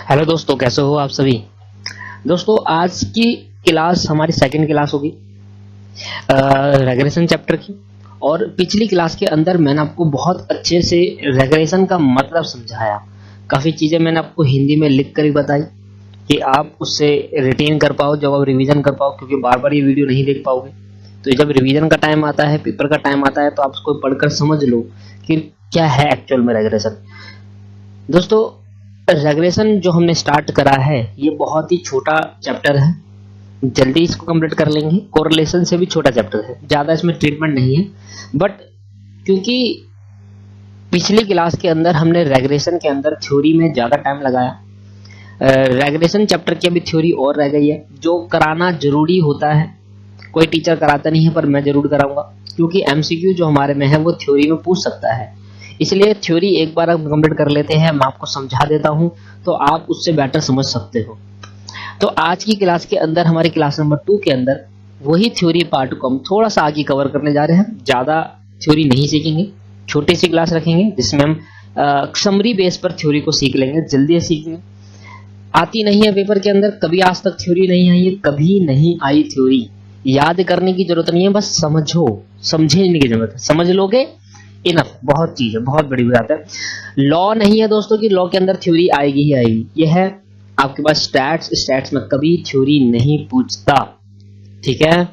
Hello दोस्तों, कैसे हो आप सभी। दोस्तों, आज की क्लास हमारी सेकंड क्लास होगी रेग्रेशन चैप्टर की। और पिछली क्लास के अंदर मैंने आपको बहुत अच्छे से रेग्रेशन का मतलब समझाया। काफ़ी चीज़ें मैंने आपको हिंदी में लिख कर ही बताई कि आप उससे रिटेन कर पाओ, जब आप रिवीजन कर पाओ, क्योंकि बार बार ये वीडियो नहीं देख पाओगे। तो जब रिवीजन का टाइम आता है, पेपर का टाइम आता है, तो आप उसको पढ़कर समझ लो कि क्या है एक्चुअल में रेग्रेशन। दोस्तों, रेग्रेशन जो हमने स्टार्ट करा है ये बहुत ही छोटा चैप्टर है, जल्दी इसको कंप्लीट कर लेंगे। कोरिलेशन से भी छोटा चैप्टर है, ज़्यादा इसमें ट्रीटमेंट नहीं है। बट क्योंकि पिछली क्लास के अंदर हमने रेग्रेशन के अंदर थ्योरी में ज़्यादा टाइम लगाया, रेग्रेशन चैप्टर की अभी थ्योरी और रह गई है जो कराना जरूरी होता है। कोई टीचर कराता नहीं है पर मैं जरूर कराऊंगा, क्योंकि एमसीक्यू जो हमारे में है वो थ्योरी में पूछ सकता है। इसलिए थ्योरी एक बार हम कंप्लीट कर लेते हैं, मैं आपको समझा देता हूं तो आप उससे बेटर समझ सकते हो। तो आज की क्लास के अंदर, हमारी क्लास नंबर 2 के अंदर, वही थ्योरी पार्ट को हम थोड़ा सा आगे कवर करने जा रहे हैं। ज़्यादा थ्योरी नहीं सीखेंगे, छोटी सी क्लास रखेंगे जिसमें हम समरी बेस पर थ्योरी को सीख लेंगे, जल्दी से सीखेंगे। आती नहीं है पेपर के अंदर, कभी आज तक थ्योरी नहीं आई है, कभी नहीं आई थ्योरी। याद करने की जरूरत नहीं है, बस समझो, समझने की जरूरत है। समझ लोगे इनफ, बहुत चीज है, बहुत बड़ी बात है। लॉ नहीं है दोस्तों कि लॉ के अंदर थ्योरी आएगी ही आएगी। यह है आपके पास स्टैट्स, स्टैट्स में कभी थ्योरी नहीं पूछता, ठीक है।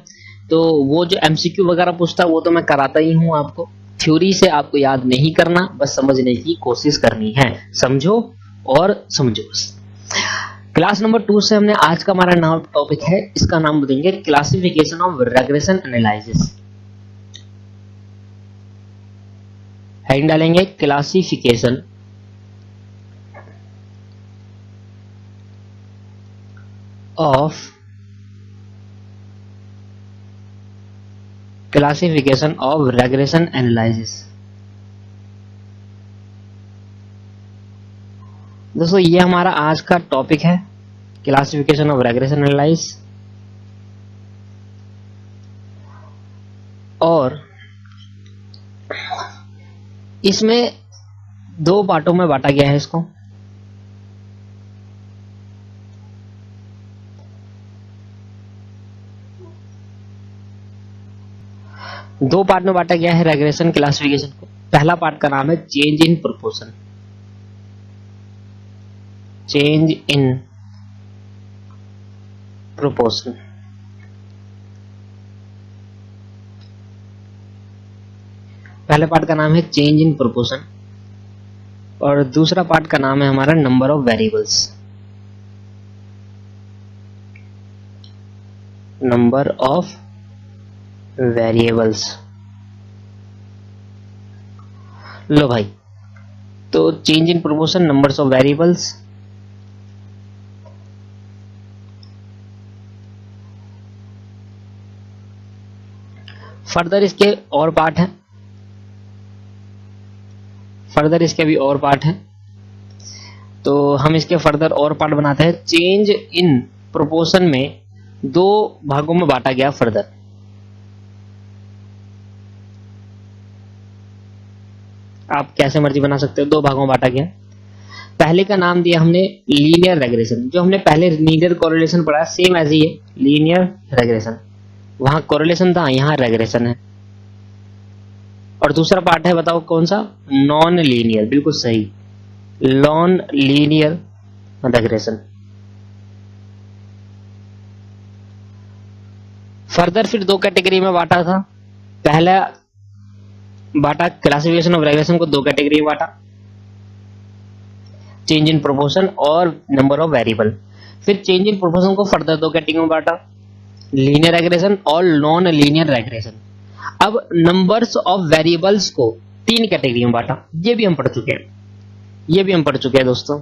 तो वो जो एमसीक्यू वगैरह पूछता वो तो मैं कराता ही हूं आपको। थ्योरी से आपको याद नहीं करना, बस समझने की कोशिश करनी है। समझो और समझो बस। क्लास नंबर 2 से हमने आज का हमारा नाम टॉपिक है, इसका नाम देंगे classification of regression analysis. Heading डालेंगे क्लासिफिकेशन ऑफ रेग्रेशन एनालिसिस। दोस्तों, ये हमारा आज का टॉपिक है, क्लासिफिकेशन ऑफ रेग्रेशन एनालिसिस। और इसमें दो पार्टों में बांटा गया है इसको। दो पार्ट में बांटा गया है रेग्रेशन क्लासिफिकेशन को। पहला पार्ट का नाम है change in proportion. Change in proportion. पहले पार्ट का नाम है चेंज इन प्रोपोर्शन और दूसरा पार्ट का नाम है हमारा number of variables. Number of variables. लो भाई, तो change in proportion, numbers of variables. Further इसके और पार्ट हैं, फर्दर इसके भी और पार्ट हैं, तो हम इसके फर्दर और पार्ट बनाते हैं। चेंज इन प्रोपोर्शन में दो भागों में बांटा गया फर्दर। आप कैसे मर्जी बना सकते हो, दो भागों में बांटा गया। पहले का नाम दिया हमने लीनियर रेग्रेशन। जो हमने पहले लीनियर कोरिलेशन पढ़ा, सेम एज ही है लीनियर रेग्रेशन। वहां कोरिलेशन था, यहां रेग्रेशन है। और दूसरा पार्ट है, बताओ कौन सा? Non linear. बिल्कुल सही, नॉन लीनियर रेग्रेशन। फर्दर फिर दो कैटेगरी में बांटा था। पहला बांटा क्लासिफिकेशन ऑफ रेग्रेशन को, दो कैटेगरी में बांटा, चेंज इन प्रोपोर्शन और नंबर ऑफ वेरिएबल। फिर चेंज इन प्रोपोर्शन को फर्दर दो कैटेगरी में बांटा, लीनियर रेग्रेशन और नॉन लीनियर रेग्रेशन। अब नंबर्स ऑफ वेरिएबल्स को तीन कैटेगरी में बांटा। ये भी हम पढ़ चुके हैं, ये भी हम पढ़ चुके हैं दोस्तों।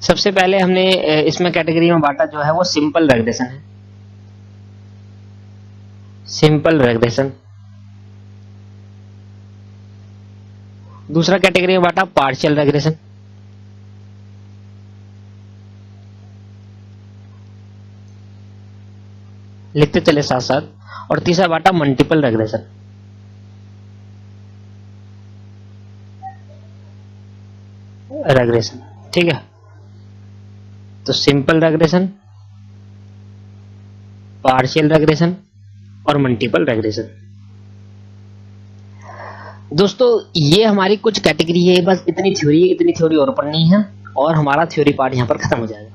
सबसे पहले हमने इसमें कैटेगरी में बांटा जो है वो सिंपल रेग्रेशन है, सिंपल रेग्रेशन। दूसरा कैटेगरी में बांटा पार्शियल रेग्रेशन। लिखते चले साथ साथ। और तीसरा बांटा मल्टीपल रेग्रेशन। रेग्रेशन, ठीक है। तो सिंपल रेग्रेशन, पार्शियल रेग्रेशन और मल्टीपल रेग्रेशन। दोस्तों ये हमारी कुछ कैटेगरी है, बस इतनी थ्योरी और पढ़नी है और हमारा थ्योरी पार्ट यहाँ पर खत्म हो जाएगा।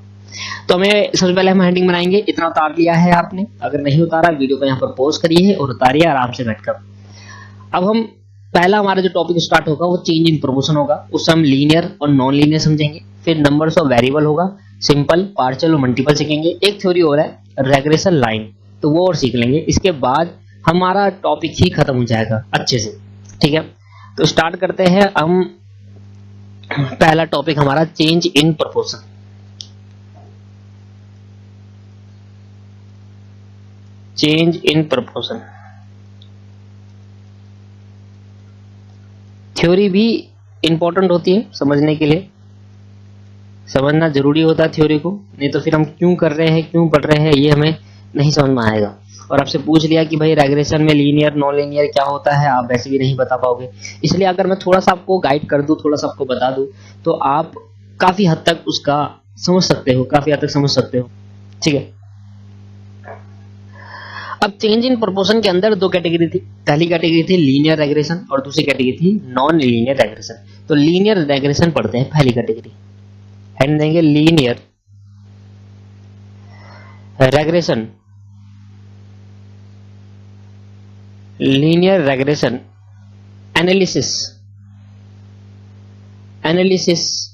तो हमें सबसे पहले हम हेडिंग बनाएंगे। इतना उतार लिया है आपने, अगर नहीं उतारा वीडियो को यहाँ पर पॉज करिए और उतारिए आराम से बैठकर। अब हम पहला हमारा जो टॉपिक स्टार्ट होगा वो चेंज इन प्रोपोर्शन होगा। उससे हम लीनियर और नॉन लीनियर समझेंगे। फिर नंबर्स ऑफ वेरिएबल होगा, सिंपल, पार्शियल और मल्टीपल सीखेंगे। एक थ्योरी और है रेग्रेशन लाइन, तो वो और सीख लेंगे। इसके बाद हमारा टॉपिक ही खत्म हो जाएगा अच्छे से, ठीक है। तो स्टार्ट करते हैं हम। पहला टॉपिक हमारा change in proportion. Change in proportion theory भी इंपॉर्टेंट होती है समझने के लिए, समझना जरूरी होता है थ्योरी को, नहीं तो फिर हम क्यों कर रहे हैं, क्यों पढ़ रहे हैं, ये हमें नहीं समझ में आएगा। और आपसे पूछ लिया कि भाई रेग्रेशन में लीनियर नॉन लीनियर क्या होता है, आप वैसे भी नहीं बता पाओगे। इसलिए अगर मैं थोड़ा सा आपको गाइड कर दूं, थोड़ा सा आपको बता दूं, तो आप काफी हद तक उसका समझ सकते हो, काफी हद तक समझ सकते हो, ठीक है। अब चेंज इन प्रोपोर्शन के अंदर दो कैटेगरी थी। पहली कैटेगरी थी लीनियर रेग्रेशन और दूसरी कैटेगरी थी नॉन लीनियर रेग्रेशन। तो लीनियर रेग्रेशन पढ़ते हैं पहली कैटेगरी, हेड देंगे linear regression. Linear regression analysis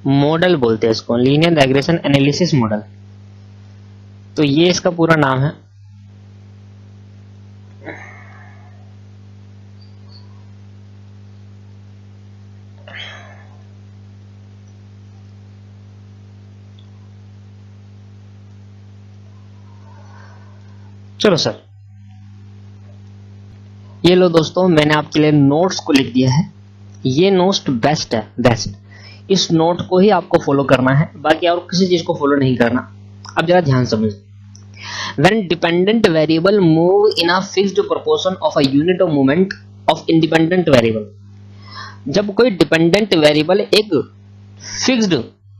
model बोलते हैं इसको, लीनियर रेग्रेशन एनालिसिस मॉडल। तो ये इसका पूरा नाम है। चलो सर, ये लो दोस्तों, मैंने आपके लिए नोट्स को लिख दिया है। ये नोट्स बेस्ट है, बेस्ट। इस नोट को ही आपको फॉलो करना है, बाकी और किसी चीज को फॉलो नहीं करना। अब जरा ध्यान समझिए। When dependent variable move in a fixed proportion of a unit of movement of independent variable, जब कोई डिपेंडेंट वेरिएबल एक फिक्स्ड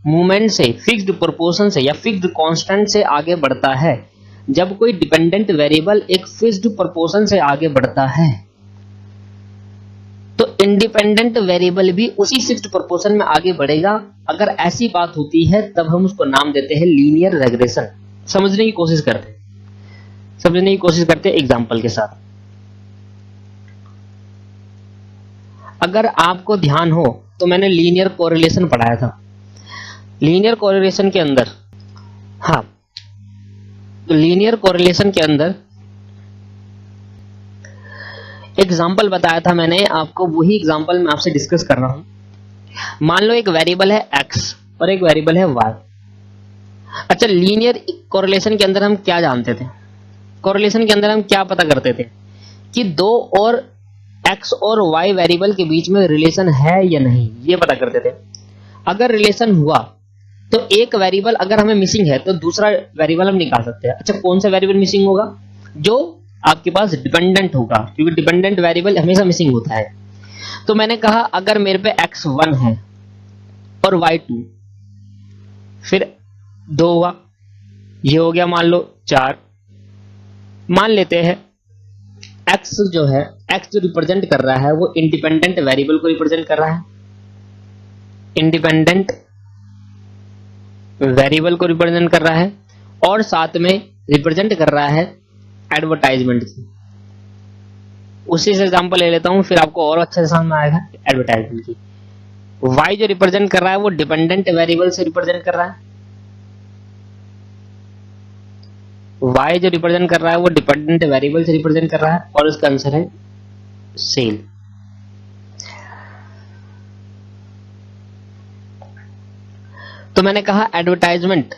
मूवमेंट से, फिक्स्ड प्रोपोर्शन से या फिक्स्ड कांस्टेंट से आगे बढ़ता है, जब कोई डिपेंडेंट वेरिएबल एक फिक्स्ड प्रोपोर्शन से आगे बढ़ता है, तो इंडिपेंडेंट वेरिएबल भी उसी फिक्स्ड प्रोपोर्शन में आगे बढ़ेगा। अगर ऐसी बात होती है तब हम उसको नाम देते हैं लीनियर रेग्रेशन। समझने की कोशिश करते हैं एग्जांपल के साथ। अगर आपको ध्यान हो तो मैंने लीनियर कोरिलेशन पढ़ाया था। लीनियर कोरिलेशन के अंदर, हाँ, तो लीनियर कोरिलेशन के अंदर एग्जाम्पल बताया था मैंने आपको, वही एग्जाम्पल मैं आपसे डिस्कस कर रहा हूं। मान लो एक वेरिएबल है x और एक वेरिएबल है y। अच्छा, लीनियर कोरिलेशन के अंदर हम क्या जानते थे? कोरिलेशन के अंदर हम क्या पता करते थे कि दो और x और y वेरिएबल के बीच में रिलेशन है या नहीं, ये पता करते थे। अगर रिलेशन हुआ तो एक वेरिएबल अगर हमें मिसिंग है तो दूसरा वेरिएबल हम निकाल सकते हैं। अच्छा, कौन सा वेरिएबल मिसिंग होगा? जो आपके पास डिपेंडेंट होगा, क्योंकि डिपेंडेंट वेरिएबल हमेशा मिसिंग होता है। तो मैंने कहा अगर मेरे पे x1 है और y2, फिर 2 हुआ, ये हो गया मान लो 4। मान लेते हैं x जो है, x जो रिप्रेजेंट कर रहा है वो इंडिपेंडेंट वेरिएबल को रिप्रेजेंट कर रहा है, इंडिपेंडेंट वेरिएबल को रिप्रेजेंट कर रहा है, और साथ में रिप्रेजेंट कर रहा है एडवर्टाइजमेंट की। उसी से एग्जांपल ले लेता हूं, फिर आपको और अच्छे से समझ में आएगा एडवर्टाइजमेंट की। y जो रिप्रेजेंट कर रहा है वो डिपेंडेंट वेरिएबल से रिप्रेजेंट कर रहा है, y जो रिप्रेजेंट कर रहा है वो डिपेंडेंट वेरिएबल से रिप्रेजेंट कर रहा है, और इसका आंसर है सेल। तो मैंने कहा एडवर्टाइजमेंट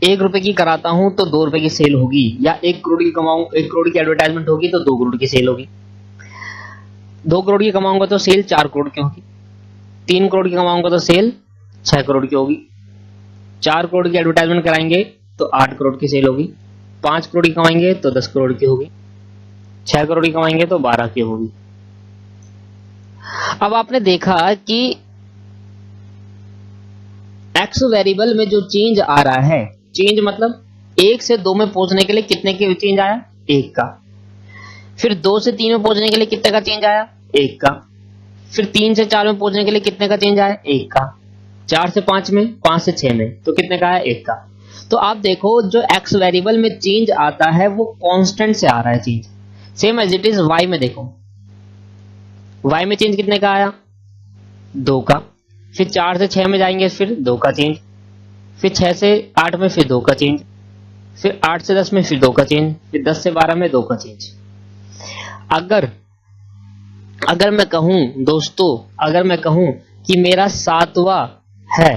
1 रुपए की कराता हूं तो 2 रुपए की सेल होगी, या 1 करोड़ की कमाऊं, 1 करोड़ की एडवर्टाइजमेंट होगी तो 2 करोड़ की सेल होगी। 2 करोड़ की कमाऊंगा तो सेल 4 करोड़ की होगी, 3 करोड़ की कमाऊंगा तो सेल 6 करोड़ की होगी, 4 करोड़ की एडवर्टाइजमेंट कराएंगे तो 8 करोड़ की सेल होगी, 5 करोड़ की कमाएंगे तो 10 करोड़ की होगी, 6 करोड़ की कमाएंगे तो 12 की होगी। अब आपने देखा कि एक्स वेरिएबल में जो चेंज आ रहा है, चेंज मतलब 1 से 2 में पहुंचने के लिए कितने के चेंज आया, 1 का। फिर 2 से 3 में पहुंचने के लिए कितने का चेंज आया, 1 का। फिर 3 से 4 में पहुंचने के लिए कितने का चेंज आया, 1 का। 4 से 5 में, 5 से 6 में, तो कितने का आया, 1 का। तो आप देखो जो एक्स वेरिएबल में चेंज आता है वो कांस्टेंट से आ रहा है change. Same as it is Y में देखो, वाई में चेंज कितने का आया, 2 का। फिर 4 से 6 में जाएंगे, फिर 2 का चेंज। फिर 6 से 8 में फिर 2 का चेंज। फिर 8 से 10 में फिर 2 का चेंज। फिर 10 से 12 में 2 का चेंज। अगर अगर मैं कहूं दोस्तों, अगर मैं कहूं कि मेरा 7वां है,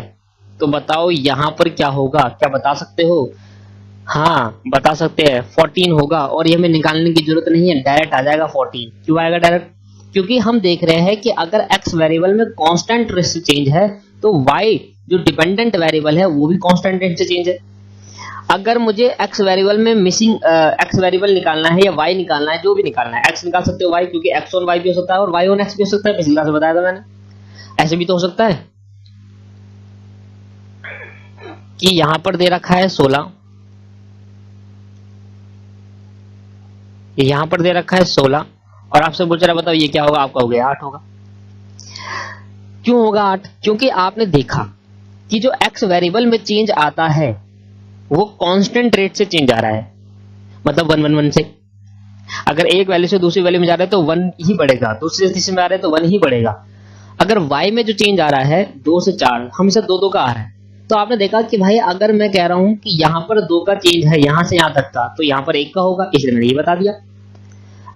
तो बताओ यहां पर क्या होगा, क्या बता सकते हो? हाँ बता सकते हैं, 14 होगा। और ये हमें निकालने की जरूरत नहीं है, डायरेक्ट आ जाएगा 14। क्यों आएगा डायरेक्ट? क्योंकि हम देख रहे हैं कि अगर x वेरिएबल में कांस्टेंट रेट से चेंज है तो y जो डिपेंडेंट वेरिएबल है वो भी कांस्टेंट रेट से चेंज है। अगर मुझे x वेरिएबल में मिसिंग x वेरिएबल निकालना है या y निकालना है, जो भी निकालना है, x निकाल सकते हो y, क्योंकि x ऑन y भी हो सकता है और y ऑन x भी हो सकता है, पिछली क्लास में बताया था मैंने। ऐसे भी तो हो सकता है कि यहां पर दे रखा है 16, यहां पर दे रखा है 16 और आपसे पूछ रहा है बताओ ये क्या होगा, आप कहोगे 8 होगा। क्यों होगा 8? क्योंकि आपने देखा कि जो x वेरिएबल में चेंज आता है वो कांस्टेंट रेट से चेंज आ रहा है, मतलब 1 1 1 से। अगर एक वैल्यू से दूसरी वैल्यू में जा रहा है तो 1 ही बढ़ेगा, दूसरे से तीसरे में आ रहा है तो 1 ही बढ़ेगा। अगर y में जो चेंज आ रहा है 2 से 4, हमेशा 2 2 का आ रहा है। तो आपने देखा कि भाई अगर मैं कह रहा हूं कि यहां पर 2 का चेंज है यहां से यहां तक का, तो यहां पर 1 का होगा, इसलिए मैंने ये बता दिया।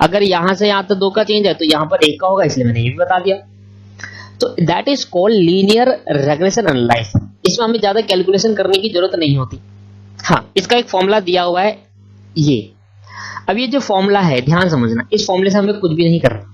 अगर यहां से यहां तक 2 का चेंज है तो यहां पर 1 का होगा, इसलिए मैंने ये भी बता दिया। तो that is called linear regression analysis. इसमें हमें ज्यादा कैलकुलेशन करने की जरूरत नहीं होती। हाँ, इसका एक फॉर्मूला दिया हुआ है ये। अब ये जो फॉर्मूला है ध्यान समझना, इस फॉर्मूले से हमें कुछ भी नहीं करना।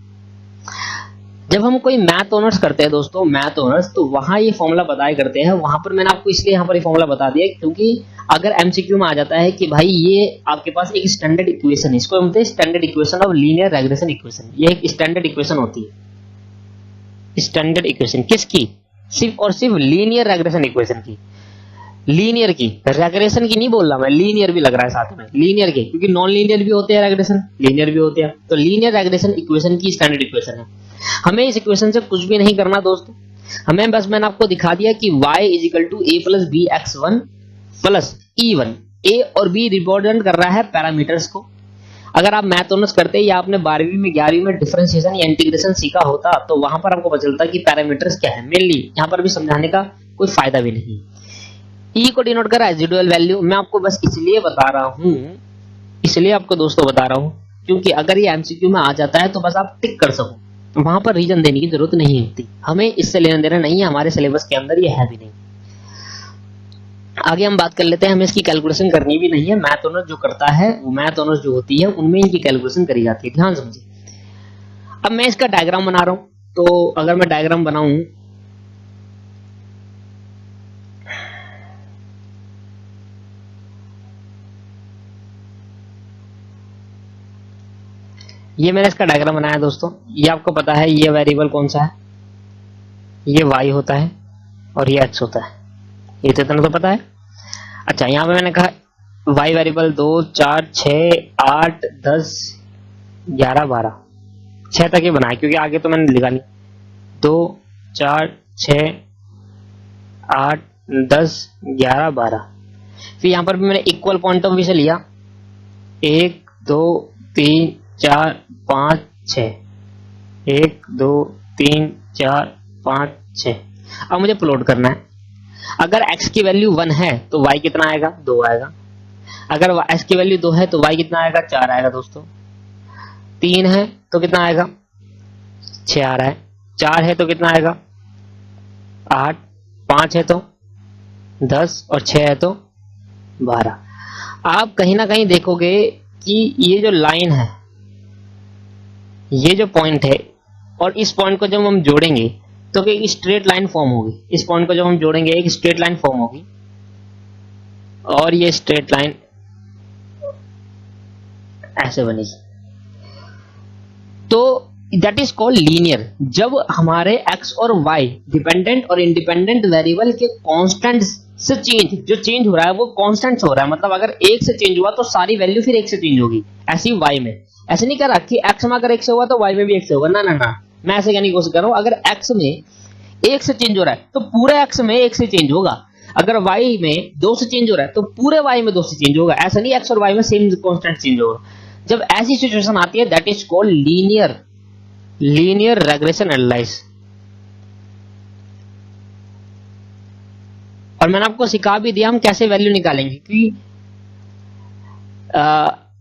जब हम कोई मैथ ऑनर्स करते हैं दोस्तों, मैथ ऑनर्स, तो वहां ये फॉर्मूला बताया करते हैं। वहां पर मैंने आपको इसलिए यहाँ पर ये फॉर्मूला बता दिया क्योंकि अगर एमसीक्यू में आ जाता है कि भाई ये आपके पास एक स्टैंडर्ड इक्वेशन है, इसको बोलते हैं standard equation of linear regression equation. ये एक स्टैंडर्ड इक्वेशन होती है। स्टैंडर्ड इक्वेशन किसकी? सिर्फ और सिर्फ लीनियर रेग्रेशन इक्वेशन की। लीनियर की, रेग्रेशन की नहीं बोल रहा मैं, लीनियर भी लग रहा है साथ में, लीनियर के, क्योंकि नॉन लीनियर भी होते हैं रेग्रेशन, लीनियर भी होते हैं। तो लीनियर रेग्रेशन इक्वेशन की स्टैंडर्ड इक्वेशन है। हमें इस इक्वेशन से कुछ भी नहीं करना दोस्तों, हमें बस मैंने आपको दिखा दिया कि y is equal to a plus b x one plus e one. A और बी रिप्रेजेंट कर रहा है पैरामीटर्स को। अगर आप मैथ ऑनर्स करते या आपने 12वीं में 11वीं में डिफरेंशिएशन या इंटीग्रेशन सीखा होता तो वहां पर आपको पता चलता कि पैरामीटर्स क्या है। मेनली यहाँ पर भी समझाने का कोई फायदा भी नहीं। ई को डिनोट कर रहा है रेजिडुअल वैल्यू। मैं आपको बस इसलिए बता रहा हूं, इसलिए आपको दोस्तों बता रहा हूं क्योंकि अगर ये एमसीक्यू में आ जाता है तो बस आप टिक कर सको, वहां पर रीजन देने की जरूरत नहीं होती। हमें इससे लेना देना नहीं है, हमारे सिलेबस के अंदर ये है भी नहीं। आगे हम बात कर लेते हैं, हमें इसकी कैलकुलेशन करनी भी नहीं है। मैथ ऑनर्स जो करता है, वो मैथ ऑनर्स जो होती है उनमें इनकी कैलकुलेशन करी जाती है, ध्यान समझिए। अब मैं इसका डायग्राम बना रहा हूं, तो अगर मैं डायग्राम बनाऊं, ये मैंने इसका डायग्राम बनाया दोस्तों। ये आपको पता है ये वेरिएबल कौन सा है, ये y होता है और ये x होता है, ये तो इतना तो पता है। अच्छा, यहाँ पे मैंने कहा y वेरिएबल 2 4 6 8 10 11 12, 6 तक ही बनाया क्योंकि आगे तो मैंने लिखा नहीं। 2 4 6 8 10 11 12। फिर यहाँ पर भी मैंने इक्वल पॉइंट ऑफ व्यू से लिया, 1 2 3 4 5 6, 1 2 3 4 5 6। अब मुझे प्लॉट करना है। अगर x की वैल्यू 1 है तो y कितना आएगा, 2 आएगा। अगर x की वैल्यू 2 है तो y कितना आएगा, 4 आएगा दोस्तों। 3 है तो कितना आएगा, 6 आ रहा है। 4 है तो कितना आएगा, 8। 5 है तो 10 और 6 है तो 12। आप कहीं ना कहीं देखोगे कि ये जो लाइन है, ये जो पॉइंट है, और इस पॉइंट को जब हम जोड़ेंगे तो एक स्ट्रेट लाइन फॉर्म होगी। इस पॉइंट को जब हम जोड़ेंगे एक स्ट्रेट लाइन फॉर्म होगी और ये स्ट्रेट लाइन ऐसे बनेगी। तो दैट इज कॉल्ड लीनियर। जब हमारे x और y डिपेंडेंट और इंडिपेंडेंट वेरिएबल के कांस्टेंट से चेंज, जो चेंज हो रहा है वो कांस्टेंट से हो रहा है, मतलब अगर एक से चेंज हुआ तो सारी वैल्यू फिर एक से चेंज होगी। ऐसे ही y में, ऐसे नहीं करा कि x में अगर एक से हुआ तो y में भी एक से होगा, ना ना ना, मैं ऐसे कहने की कोशिश कर रहा हूं अगर x में एक से चेंज हो रहा है तो पूरे x में एक से चेंज होगा, अगर y में दो से चेंज हो रहा है तो पूरे y में दो से चेंज होगा। ऐसा नहीं x और y में सेम कांस्टेंट चेंज होगा। जब ऐसी सिचुएशन आती है that is called linear regression analysis. और मैंने आपको सिखा भी दिया हम कैसे वैल्यू निकालेंगे कि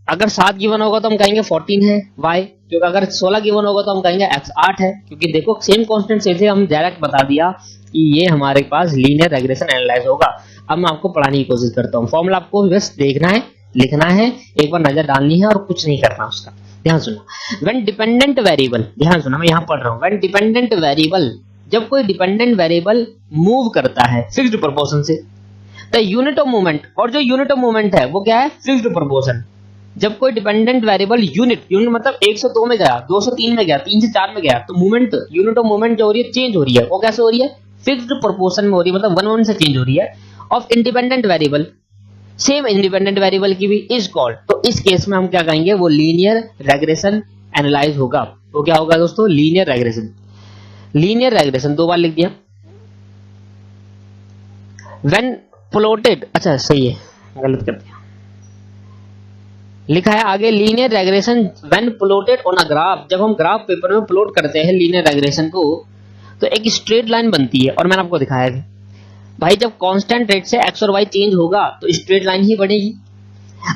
अगर 7 गिवन होगा तो हम कहेंगे 14 है y, क्योंकि अगर 16 गिवन होगा तो हम कहेंगे x 8 है, क्योंकि देखो सेम कांस्टेंट से हम डायरेक्ट बता दिया कि ये हमारे पास लीनियर रेग्रेशन एनालिसिस होगा। अब मैं आपको पढ़ाने की कोशिश करता हूँ। फॉर्मूला आपको बस देखना है, लिखना है, एक बार नजर डालनी है और कुछ नहीं करना उसका। ध्यान सुनो, व्हेन डिपेंडेंट वेरिएबल, ध्यान सुनो मैं यहां पढ़ रहा हूं, व्हेन डिपेंडेंट वेरिएबल, जब कोई डिपेंडेंट वेरिएबल मूव करता है फिक्स्ड प्रोपोर्शन से, द यूनिट ऑफ मूवमेंट, और जो यूनिट ऑफ मूवमेंट है वो क्या है, फिक्स्ड प्रोपोर्शन। जब कोई डिपेंडेंट वेरिएबल यूनिट मतलब 1 से 2 में गया, 2 से 3 में गया, 3 से 4 में गया, तो मूवमेंट, यूनिट ऑफ मूवमेंट जो हो रही है चेंज हो रही है, वो कैसे हो रही है, फिक्स्ड प्रोपोर्शन में हो रही है, मतलब 1 से चेंज हो रही है। Of independent variable, same independent variable की भी इज कॉल्ड, तो इस केस में हम क्या कहेंगे, वो लीनियर रेग्रेशन एनालाइज होगा। वो क्या होगा दोस्तों, लीनियर रेग्रेशन। लीनियर रेग्रेशन 2 बार लिख दिया। व्हेन प्लॉटेड, अच्छा सही है, गलत कर दिया, लिखा है आगे linear regression when plotted on a graph. जब हम ग्राफ पेपर में प्लॉट करते हैं लीनियर रेग्रेशन को तो एक स्ट्रेट लाइन बनती है, और मैंने आपको दिखाया है भाई जब कांस्टेंट रेट से x और y चेंज होगा तो स्ट्रेट लाइन ही बनेगी।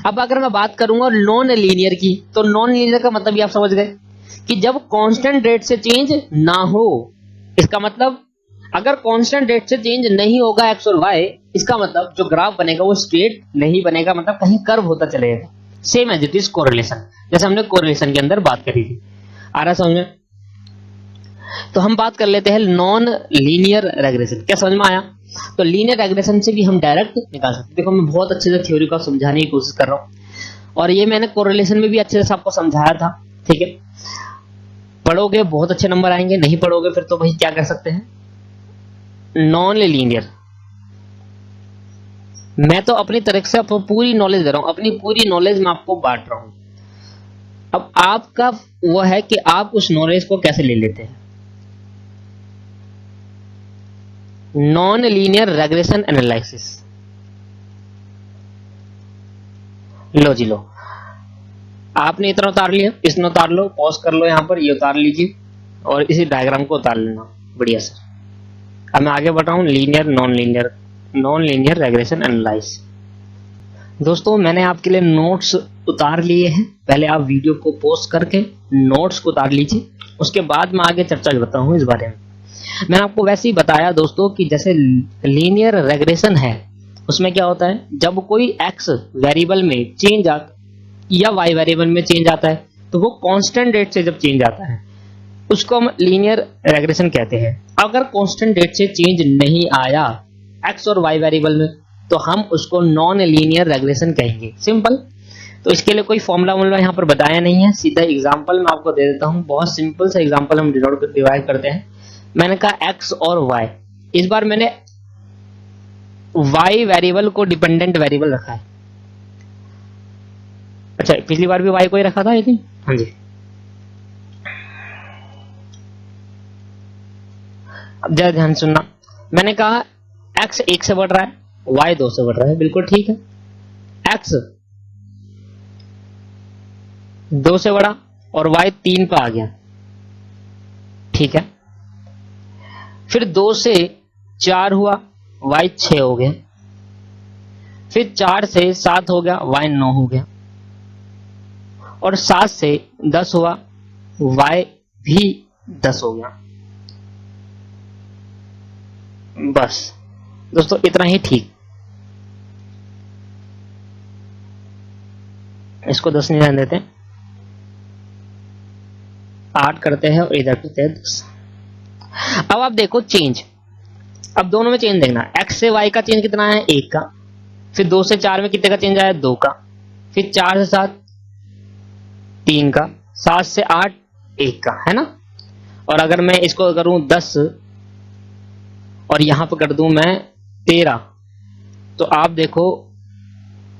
अब अगर मैं बात करूंगा नॉन लीनियर की, तो नॉन लीनियर का मतलब भी आप समझ गए कि जब कांस्टेंट रेट से चेंज ना हो, इसका मतलब अगर कांस्टेंट रेट से चेंज नहीं होगा x और y, इसका मतलब जो ग्राफ बनेगा वो स्ट्रेट नहीं बनेगा, मतलब कहीं कर्व होता चलेगा। Same as it is correlation, जैसे हमने कोरिलेशन के अंदर बात करी थी। आ रहा समझ में? तो हम बात कर लेते हैं नॉन लीनियर रेग्रेशन। क्या समझ में आया? तो लीनियर रेग्रेशन से भी हम डायरेक्ट निकाल सकते हैं। देखो मैं बहुत अच्छे से थ्योरी को समझाने की कोशिश कर रहा हूँ, और ये मैंने कोरिलेशन में भी अच्छे से आपको समझाया था। ठीक है, पढ़ोगे बहुत अच्छे नंबर आएंगे, नहीं पढ़ोगे फिर तो भाई क्या कर सकते हैं। नॉन लीनियर, मैं तो अपनी तरफ से आपको पूरी नॉलेज दे रहा हूं, अपनी पूरी नॉलेज मैं आपको बांट रहा हूं। अब आपका वो है कि आप उस नॉलेज को कैसे ले लेते हैं। नॉन लीनियर रेग्रेशन एनालिसिस, लो जी लो, आपने इतना उतार लिया, इसने उतार लो, पॉज कर लो, यहां पर ये उतार लीजिए और इसी डायग्राम को उतार लेना। बढ़िया सर, अब मैं आगे बढ़ रहा हूं। Linear non linear regression analysis. दोस्तों मैंने आपके लिए नोट्स उतार लिए हैं, पहले आप वीडियो को पॉज करके नोट्स को उतार लीजिए, उसके बाद मैं आगे चर्चा करता हूं इस बारे में। मैंने आपको वैसे ही बताया दोस्तों कि जैसे लीनियर रेग्रेशन है उसमें क्या होता है, जब कोई x वेरिएबल में चेंज आता या y वेरिएबल में चेंज आता है तो वो कांस्टेंट रेट से जब चेंज आता है उसको हम लीनियर रेग्रेशन कहते हैं। अगर कांस्टेंट रेट से चेंज नहीं आया x और y वेरिएबल में तो हम उसको नॉन लीनियर रेग्रेशन कहेंगे। सिंपल। तो इसके लिए कोई फॉर्मूला यहाँ पर बताया नहीं है, सीधा एग्जांपल मैं आपको दे देता हूँ। बहुत सिंपल सा एग्जांपल हम डिवाइड करते हैं। मैंने कहा x और y, इस बार मैंने y वेरिएबल को डिपेंडेंट वेरिएबल रखा है। अच्छा पिछली बार भी y को ही रखा था आई थिंक, हाँ जी। अब जरा ध्यान सुनना, मैंने कहा x 1 से बढ़ रहा है, y 2 से बढ़ रहा है, बिल्कुल ठीक है। x 2 से बढ़ा और y 3 पे आ गया, ठीक है। फिर 2 से 4 हुआ, y 6 हो गया। फिर 4 से 7 हो गया, y 9 हो गया। और 7 से 10 हुआ, y भी 10 हो गया। बस दोस्तों इतना ही ठीक। इसको 10 नहीं रहने देते, 8 करते हैं और इधर करते हैं 10। अब आप देखो चेंज, अब दोनों में चेंज देखना। x से y का चेंज कितना है, 1 का। फिर 2 से 4 में कितने का चेंज आया, 2 का। फिर 4 से 7 3 का, 7 से 8 1 का, है ना। और अगर मैं इसको करूं 10 और यहां पर कर दूं मैं 13, तो आप देखो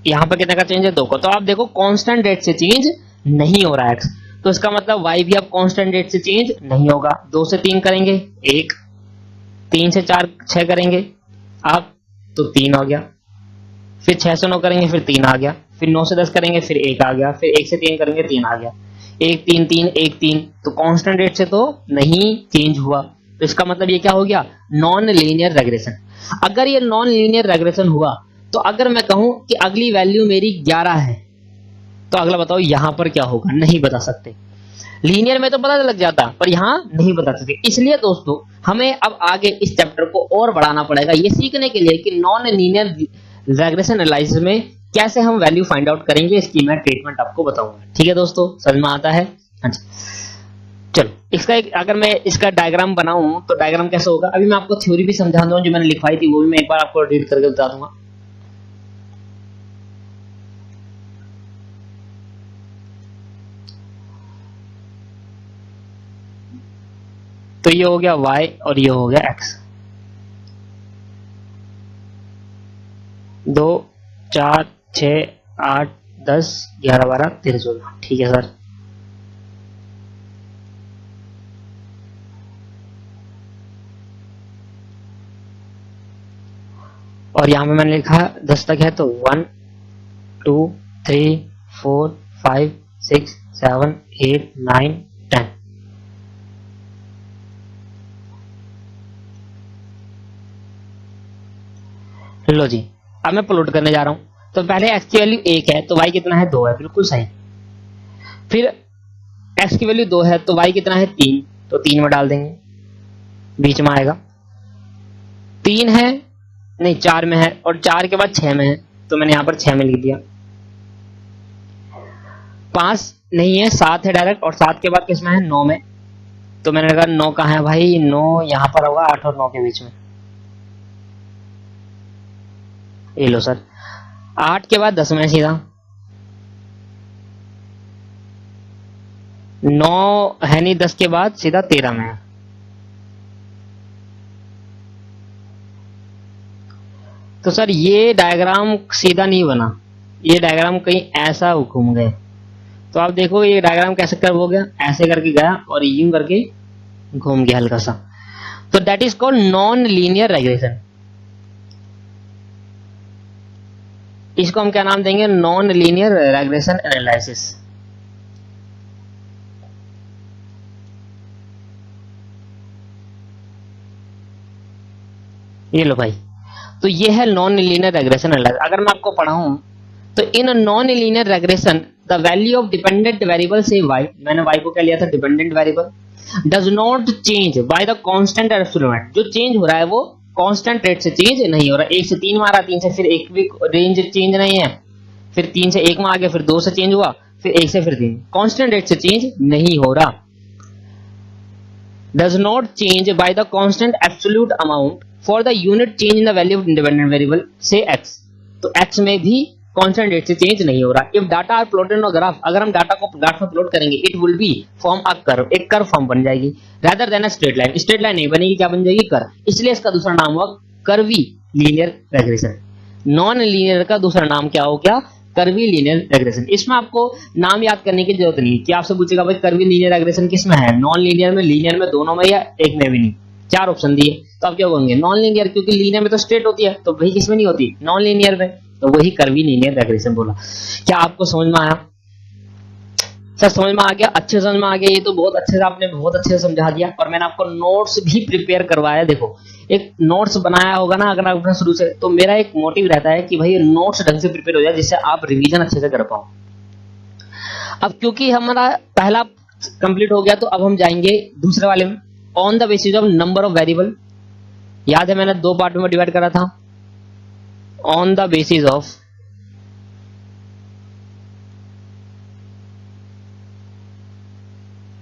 यहां पर कितने का चेंज है, 2 का। तो आप देखो कांस्टेंट रेट से चेंज नहीं हो रहा है x, तो इसका मतलब y भी अब कांस्टेंट रेट से चेंज नहीं होगा। 2 से 3 करेंगे 1, 3 से 4 6 करेंगे आप, तो 3 हो गया। फिर 6 से 9 करेंगे फिर 3 आ गया। फिर 9 से 10 करेंगे फिर 1 आ गया। फिर 1 से 3 करेंगे 3 आ गया। 1 3 3 1 3, तो कांस्टेंट रेट से तो नहीं चेंज हुआ, तो इसका मतलब ये क्या हो गया, नॉन लीनियर रेग्रेशन। अगर ये नॉन लीनियर रेग्रेशन हुआ, तो अगर मैं कहूं कि अगली वैल्यू मेरी 11 है, तो अगला बताओ यहां पर क्या होगा, नहीं बता सकते। लीनियर में तो पता लग जाता, पर यहां नहीं बता सकते। इसलिए दोस्तों हमें अब आगे इस चैप्टर को और बढ़ाना पड़ेगा ये सीखने के लिए कि नॉन लीनियर रेग्रेशन एनालिसिस में कैसे हम वैल्यू फाइंड आउट करेंगे, इसकी मैं ट्रीटमेंट आपको बताऊंगा। ठीक है दोस्तों, समझ में आता है। हाँ जी, चलो इसका एक अगर मैं इसका डायग्राम बनाऊं तो डायग्राम कैसे होगा, अभी मैं आपको थ्योरी भी समझा दूं जो मैंने लिखवाई थी, वो भी मैं एक बार आपको रीड करके बता दूंगा। तो ये हो गया y और ये हो गया x। 2 4 6 8 10 11 12 13 14, ठीक है सर। और यहां पे मैंने लिखा 10 तक है, तो 1 2 3 4 5 6 7 8 9 10। लो जी, अब मैं प्लॉट करने जा रहा हूं। तो पहले x की वैल्यू 1 है तो y कितना है, 2 है, बिल्कुल सही। फिर x की वैल्यू 2 है तो y कितना है, 3, तो 3 में डाल देंगे, बीच में आएगा। 3 है नहीं 4 में है, और 4 के बाद 6 में है, तो मैंने यहां पर 6 में लिख दिया। 5 नहीं है, 7 है डायरेक्ट, और 7 के बाद किस में है, 9 में, तो मैंने कहा 9 कहाँ है भाई, 9 यहां पर होगा 8 और 9 के बीच में। ये लो सर, 8 के बाद 10 में सीधा, 9 है नहीं 10 के बाद, सीधा 13 में है। तो सर ये डायग्राम सीधा नहीं बना, ये डायग्राम कहीं ऐसा घूम गए। तो आप देखो ये डायग्राम कैसे कर हो गया, ऐसे करके गया और यूं करके घूम गया हल्का सा, तो that is called non linear regression. इसको हम क्या नाम देंगे, नॉन लीनियर रेग्रेशन एनालिसिस। ये लो भाई, तो ये है नॉन लीनियर रेग्रेशन एनालिसिस। अगर मैं आपको पढ़ाऊं तो in non linear regression the value of dependent variable से y, मैंने y को क्या लिया था, dependent variable, does not change by the constant absolute. जो चेंज हो रहा है वो कांस्टेंट रेट से चेंज नहीं हो रहा। 1 से 3 में आ रहा, 3 से फिर 1 भी रेंज चेंज नहीं है, फिर 3 से 1 में आ गया, फिर 2 से चेंज हुआ, फिर 1 से फिर 3, कांस्टेंट रेट से चेंज नहीं हो रहा। does not change by the constant absolute amount for the unit change in the value of independent variable say x। तो x में भी कांस्टेंट रेट से चेंज नहीं हो रहा। If data are plotted on graph, अगर हम डाटा को ग्राफ में प्लॉट करेंगे, it will be form a curve, एक कर्व फॉर्म बन जाएगी, rather than a straight line. Straight line नहीं बनेगी, क्या बन जाएगी, कर्व। इसलिए इसका दूसरा नाम हुआ curvy linear regression. Non linear का दूसरा नाम क्या हो गया, कर्वी लीनियर रेग्रेशन। इसमें आपको नाम याद करने की जरूरत नहीं कि आपसे पूछेगा भाई कर्वी लीनियर रेग्रेशन किस में है, नॉन लीनियर में, लीनियर में, दोनों में, या एक में भी नहीं। 4 ऑप्शन दिए, तो आप क्या बोलेंगे, नॉन लीनियर, क्योंकि लीनियर में तो स्ट्रेट होती है, तो भाई किसमें नहीं होती, नॉन लीनियर में, तो वही कर्वी लीनियर रेग्रेशन बोला। क्या आपको समझ में आया सर, समझ में आ गया, अच्छे समझ में आ गया। ये तो बहुत अच्छे से आपने बहुत अच्छे से समझा दिया, और मैंने आपको नोट्स भी प्रिपेयर करवाया। देखो एक नोट्स बनाया होगा ना अगर आपने शुरू से, तो मेरा एक मोटिव रहता है कि भाई नोट्स ढंग से प्रिपेयर हो जाए जिससे आप रिवीजन अच्छे से कर पाओ। अब क्योंकि हमारा पहला कंप्लीट हो गया, तो अब हम जाएंगे दूसरे वाले में, on the basis of number of variable. याद है मैंने 2 पार्ट में डिवाइड करा था, on the basis of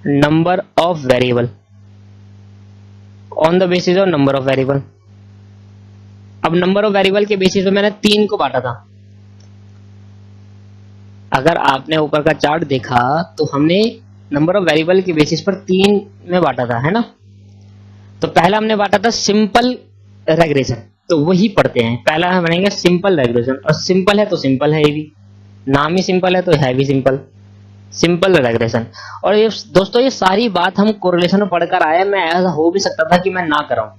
number of variable, on the basis of number of variable. अब नंबर ऑफ वेरिएबल के बेसिस पे मैंने 3 को बांटा था। अगर आपने ऊपर का चार्ट देखा तो हमने नंबर ऑफ वेरिएबल के बेसिस पर 3 में बांटा था, है ना। तो पहला हमने बांटा था सिंपल रेग्रेशन, तो वही पढ़ते हैं। पहला हम पढ़ेंगे सिंपल रेग्रेशन, और सिंपल है तो सिंपल है, ये भी नाम ही सिंपल है तो है भी सिंपल, सिंपल रेग्रेशन। और ये दोस्तों, ये सारी बात हम कोरिलेशन में पढ़कर आए। मैं ऐसा हो भी सकता था कि मैं ना कराऊं,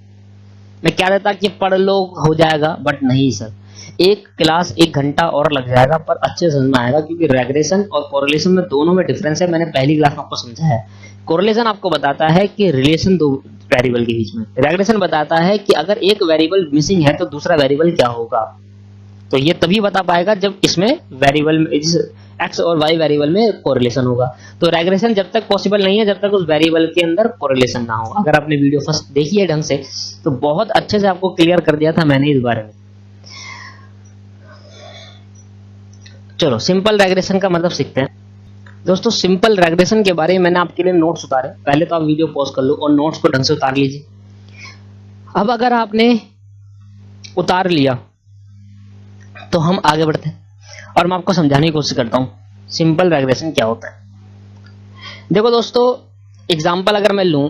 मैं क्या रहता कि पढ़ लो हो जाएगा, बट नहीं सर, एक क्लास 1 घंटा और लग जाएगा पर अच्छे समझ में आएगा, क्योंकि रेग्रेशन और कोरिलेशन में दोनों में डिफरेंस है। मैंने पहली क्लास में आपको समझाया है। कोरिलेशन आपको बताता है कि रिलेशन दो वेरिएबल के बीच में, रेग्रेशन बताता है कि अगर एक वेरिएबल मिसिंग है तो दूसरा वेरिएबल क्या होगा। तो ये तभी बता पाएगा जब इसमें वेरिएबल एक्स और वाई वेरिएबल में कोरिलेशन होगा। तो रेग्रेशन जब तक पॉसिबल नहीं है जब तक उस वेरिएबल के अंदर कोरिलेशन ना हो। अगर आपने वीडियो फर्स्ट देखी है ढंग से तो बहुत अच्छे से आपको क्लियर कर दिया था मैंने इस बारे में। चलो सिंपल रेग्रेशन का मतलब सीखते हैं। दोस्तों, सिंपल रेग्रेशन के बारे में मैंने आपके लिए नोट्स उतारे, पहले तो आप वीडियो पॉज कर लो और नोट्स को ढंग से उतार लीजिए। अब अगर आपने उतार लिया तो हम आगे बढ़ते हैं और मैं आपको समझाने की कोशिश करता हूं सिंपल रेग्रेशन क्या होता है। देखो दोस्तों, एग्जांपल अगर मैं लूं,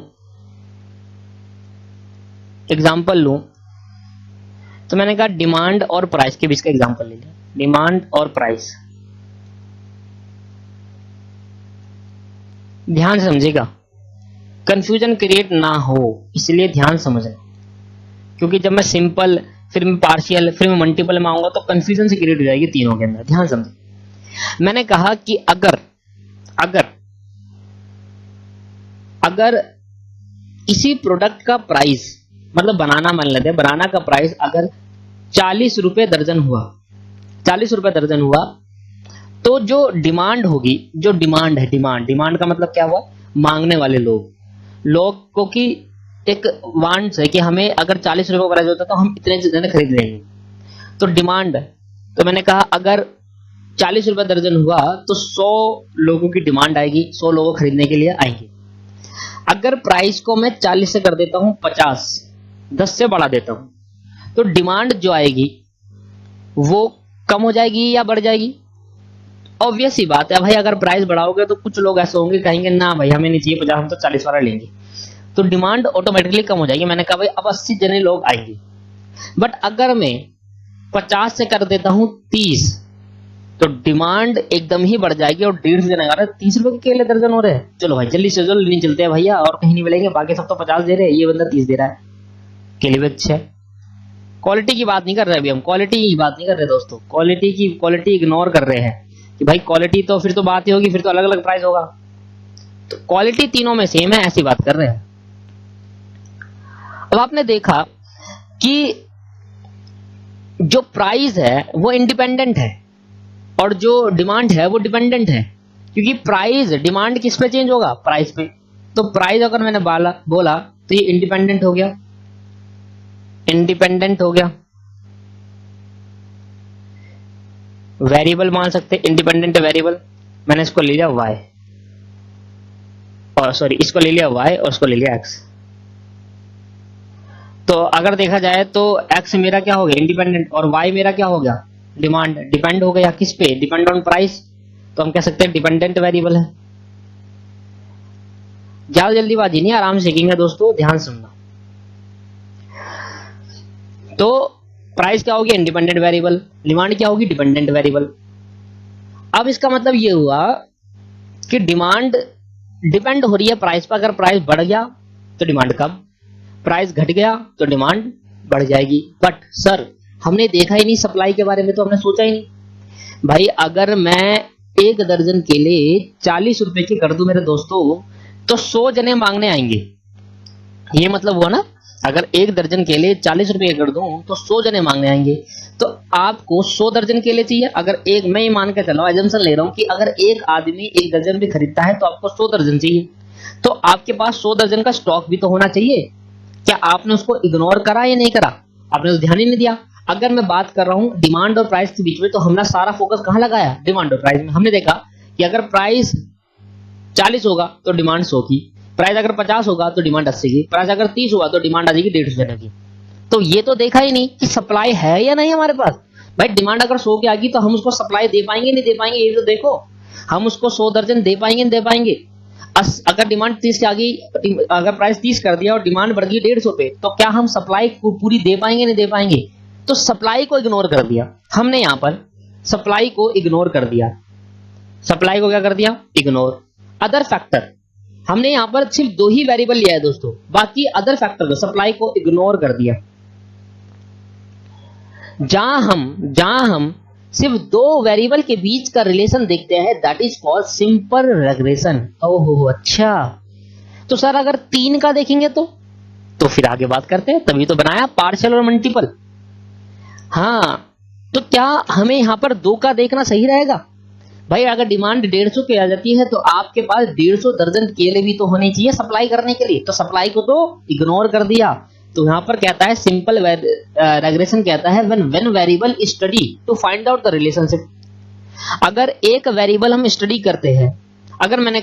तो मैंने कहा डिमांड और प्राइस के बीच का एग्जांपल ले लिया, डिमांड और प्राइस। ध्यान से समझिएगा, कंफ्यूजन क्रिएट ना हो इसलिए ध्यान समझना, क्योंकि जब मैं सिंपल फिर मैं पार्शियल फिर मैं मल्टीपल में आऊंगा तो कंफ्यूजन से क्रिएट हो जाएगी तीनों के अंदर। ध्यान समझिए, मैंने कहा कि अगर इसी प्रोडक्ट का प्राइस, मतलब बनाना मान लेते हैं, बनाना का प्राइस अगर 40 रुपए दर्जन हुआ, 40 रुपए दर्जन हुआ, तो जो डिमांड होगी, जो डिमांड है, डिमांड का मतलब क्या हुआ, मांगने वाले लोग की एक वांट्स है कि हमें अगर 40 रुपए का प्राइस होता तो हम इतने जने खरीद लेंगे। तो डिमांड, तो मैंने कहा अगर 40 रुपए दर्जन हुआ तो 100 लोगों की डिमांड आएगी, 100 लोग खरीदने के लिए आएंगे। अगर प्राइस को मैं 40 से कर देता हूं 50, 10 से बढ़ा देता हूं, तो डिमांड जो आएगी वो कम हो जाएगी या बढ़ जाएगी। ऑब्वियस ही बात है भाई, अगर प्राइस बढ़ाओगे तो कुछ लोग ऐसे होंगे कहेंगे ना भाई हमें नहीं चाहिए 50, हम तो 40 वाला लेंगे, तो डिमांड ऑटोमेटिकली कम हो जाएगी। मैंने कहा भाई अब 80 जने लोग आएंगे। बट अगर मैं 50 से कर देता हूं 30, तो डिमांड एकदम ही बढ़ जाएगी और 150 जने आ रहे हैं, 30 रुपए के केले दर्जन हो रहे हैं, चलो भाई जल्दी से जल्दी नहीं चलते हैं भैया और कहीं नहीं मिलेंगे, बाकी सब तो 50 दे रहे हैं, ये बंदा 30 दे रहा है, केले भी अच्छे। क्वालिटी की बात नहीं कर रहे अभी हम, क्वालिटी की बात नहीं कर रहे दोस्तों, क्वालिटी इग्नोर कर रहे हैं कि भाई क्वालिटी तो फिर तो बात ही होगी, फिर तो अलग अलग प्राइस होगा। तो क्वालिटी तीनों में सेम है, ऐसी बात कर रहे हैं। अब आपने देखा कि जो प्राइस है वो इंडिपेंडेंट है और जो डिमांड है वो डिपेंडेंट है, क्योंकि प्राइस डिमांड किस पे चेंज होगा, प्राइस पे। तो प्राइस अगर मैंने बोला तो ये इंडिपेंडेंट हो गया, वेरिएबल मान सकते इंडिपेंडेंट वेरिएबल। मैंने इसको ले लिया y, और सॉरी इसको ले लिया y और इसको ले लिया x। तो अगर देखा जाए तो x मेरा क्या हो गया, इंडिपेंडेंट, और y मेरा क्या हो गया, डिमांड। डिपेंड हो गया किस पे, डिपेंड ऑन प्राइस, तो हम कह सकते हैं डिपेंडेंट वेरिएबल है। ज्यादा जल्दीबाजी नहीं, आराम से सीखेंगे दोस्तों, ध्यान सुनना। तो प्राइस क्या होगी, इंडिपेंडेंट वेरिएबल, डिमांड क्या होगी, डिपेंडेंट वेरिएबल। अब इसका मतलब ये हुआ कि डिमांड डिपेंड हो रही है प्राइस पर, अगर प्राइस बढ़ गया तो डिमांड कम, प्राइस घट गया तो डिमांड बढ़ जाएगी। बट सर हमने देखा ही नहीं सप्लाई के बारे में, तो हमने सोचा ही नहीं। भाई अगर मैं 1 दर्जन केले 40 रुपए के कर दूं मेरे दोस्तों, तो 100 जने मांगने आएंगे, ये मतलब हुआ ना। अगर 1 दर्जन केले 40 रुपए के कर दूं तो 100 जने मांगने आएंगे, तो आपको 100 दर्जन केले चाहिए। अगर एक, मैं ही मान के चला, एजम्पशन ले रहा हूं कि अगर एक आदमी 1 दर्जन भी खरीदता है तो आपको 100 दर्जन चाहिए, तो आपके पास 100 दर्जन का स्टॉक भी तो होना चाहिए। क्या आपने उसको इग्नोर करा या नहीं करा, आपने तो ध्यान ही नहीं दिया। अगर मैं बात कर रहा हूं डिमांड और प्राइस के बीच में, तो हमने सारा फोकस कहां लगाया, डिमांड और प्राइस में। हमने देखा कि अगर प्राइस 40 होगा तो डिमांड 100 की, प्राइस अगर 50 होगा तो डिमांड 80 की, प्राइस अगर 30 होगा तो डिमांड आ जाएगी 150 जने की। तो ये तो देखा ही नहीं कि सप्लाई है या नहीं हमारे पास। भाई डिमांड अगर 100 की आ गई तो हम उसको सप्लाई दे पाएंगे नहीं दे पाएंगे, ये तो देखो। हम उसको 100 दर्जन दे पाएंगे नहीं दे पाएंगे। अगर डिमांड 30 से आगे, अगर प्राइस 30 कर दिया और डिमांड बढ़ गई 150 पे, तो क्या हम सप्लाई को पूरी दे पाएंगे? नहीं दे पाएंगे। तो सप्लाई को इग्नोर कर दिया हमने, यहां पर सप्लाई को इग्नोर कर दिया। सप्लाई को क्या कर दिया? इग्नोर। अदर फैक्टर, हमने यहां पर सिर्फ 2 ही वेरिएबल लिया है दोस्तों, बाकी अदर फैक्टर को, सप्लाई को इग्नोर कर दिया। जहां हम सिर्फ 2 वेरिएबल के बीच का रिलेशन देखते हैं, that is called simple regression. ओहो अच्छा, तो सर अगर 3 का देखेंगे तो फिर आगे बात करते हैं, तभी तो बनाया पार्शियल और मल्टीपल। हाँ, तो क्या हमें यहां पर 2 का देखना सही रहेगा? भाई अगर डिमांड 150 पे आ जाती है तो आपके पास 150 दर्जन केले भी तो होने चाहिए सप्लाई करने के लिए, तो सप्लाई को तो इग्नोर कर दिया। तो यहां पर कहता है सिंपल रेग्रेशन कहता है when variable study to find out the relationship. अगर एक वेरिएबल हम स्टडी करते हैं, अगर मैंने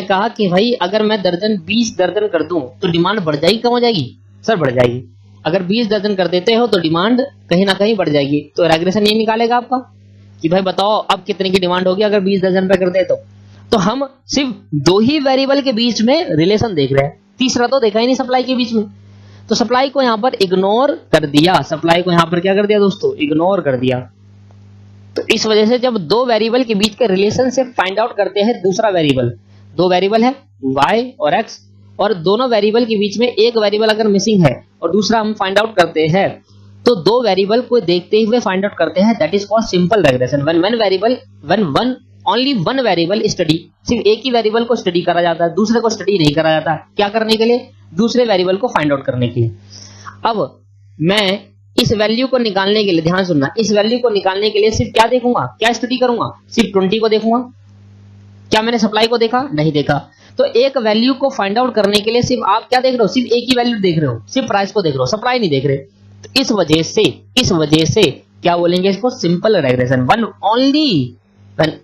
कहा कि भाई अगर मैं 20 दर्जन कर दूं तो डिमांड बढ़ जाएगी कम हो जाएगी? सर बढ़ जाएगी। अगर 20 दर्जन कर देते हो तो डिमांड कहीं ना कहीं बढ़ जाएगी। तो रेग्रेशन ये निकालेगा आपका कि भाई बताओ अब कितने की डिमांड होगी अगर 20 दर्जन पे कर दे तो हम सिर्फ 2 ही वेरिएबल के बीच में रिलेशन देख रहे हैं, तीसरा तो देखा ही नहीं सप्लाई के बीच में। तो सप्लाई को यहां पर इग्नोर कर दिया, सप्लाई को यहां पर क्या कर दिया दोस्तों? इग्नोर कर दिया। तो इस वजह से जब 2 वेरिएबल के बीच के रिलेशन से फाइंड आउट करते हैं दूसरा वेरिएबल, 2 वेरिएबल है y और x, और दोनों वेरिएबल के बीच में एक वेरिएबल अगर मिसिंग है और दूसरा हम फाइंड आउट करते हैं, तो 2 वेरिएबल को देखते हुए फाइंड आउट करते हैं, that is called simple regression. When only one variable study, सिर्फ एक ही वेरिएबल को स्टडी करा जाता है, दूसरे को स्टडी नहीं करा जाता। क्या करने के लिए? दूसरे वेरिएबल को फाइंड आउट करने के लिए। अब मैं इस वैल्यू को निकालने के लिए, ध्यान सुनना, इस वैल्यू को निकालने के लिए सिर्फ क्या देखूंगा, क्या स्टडी करूंगा? सिर्फ 20 को देखूंगा। क्या मैंने सप्लाई को देखा? नहीं देखा। तो एक वैल्यू को फाइंड आउट करने के लिए सिर्फ आप क्या देख रहे हो? सिर्फ एक ही वैल्यू देख रहे हो, सिर्फ प्राइस को देख रहे हो, सप्लाई नहीं देख रहे। तो इस वजह से क्या बोलेंगे इसको? Simple regression. When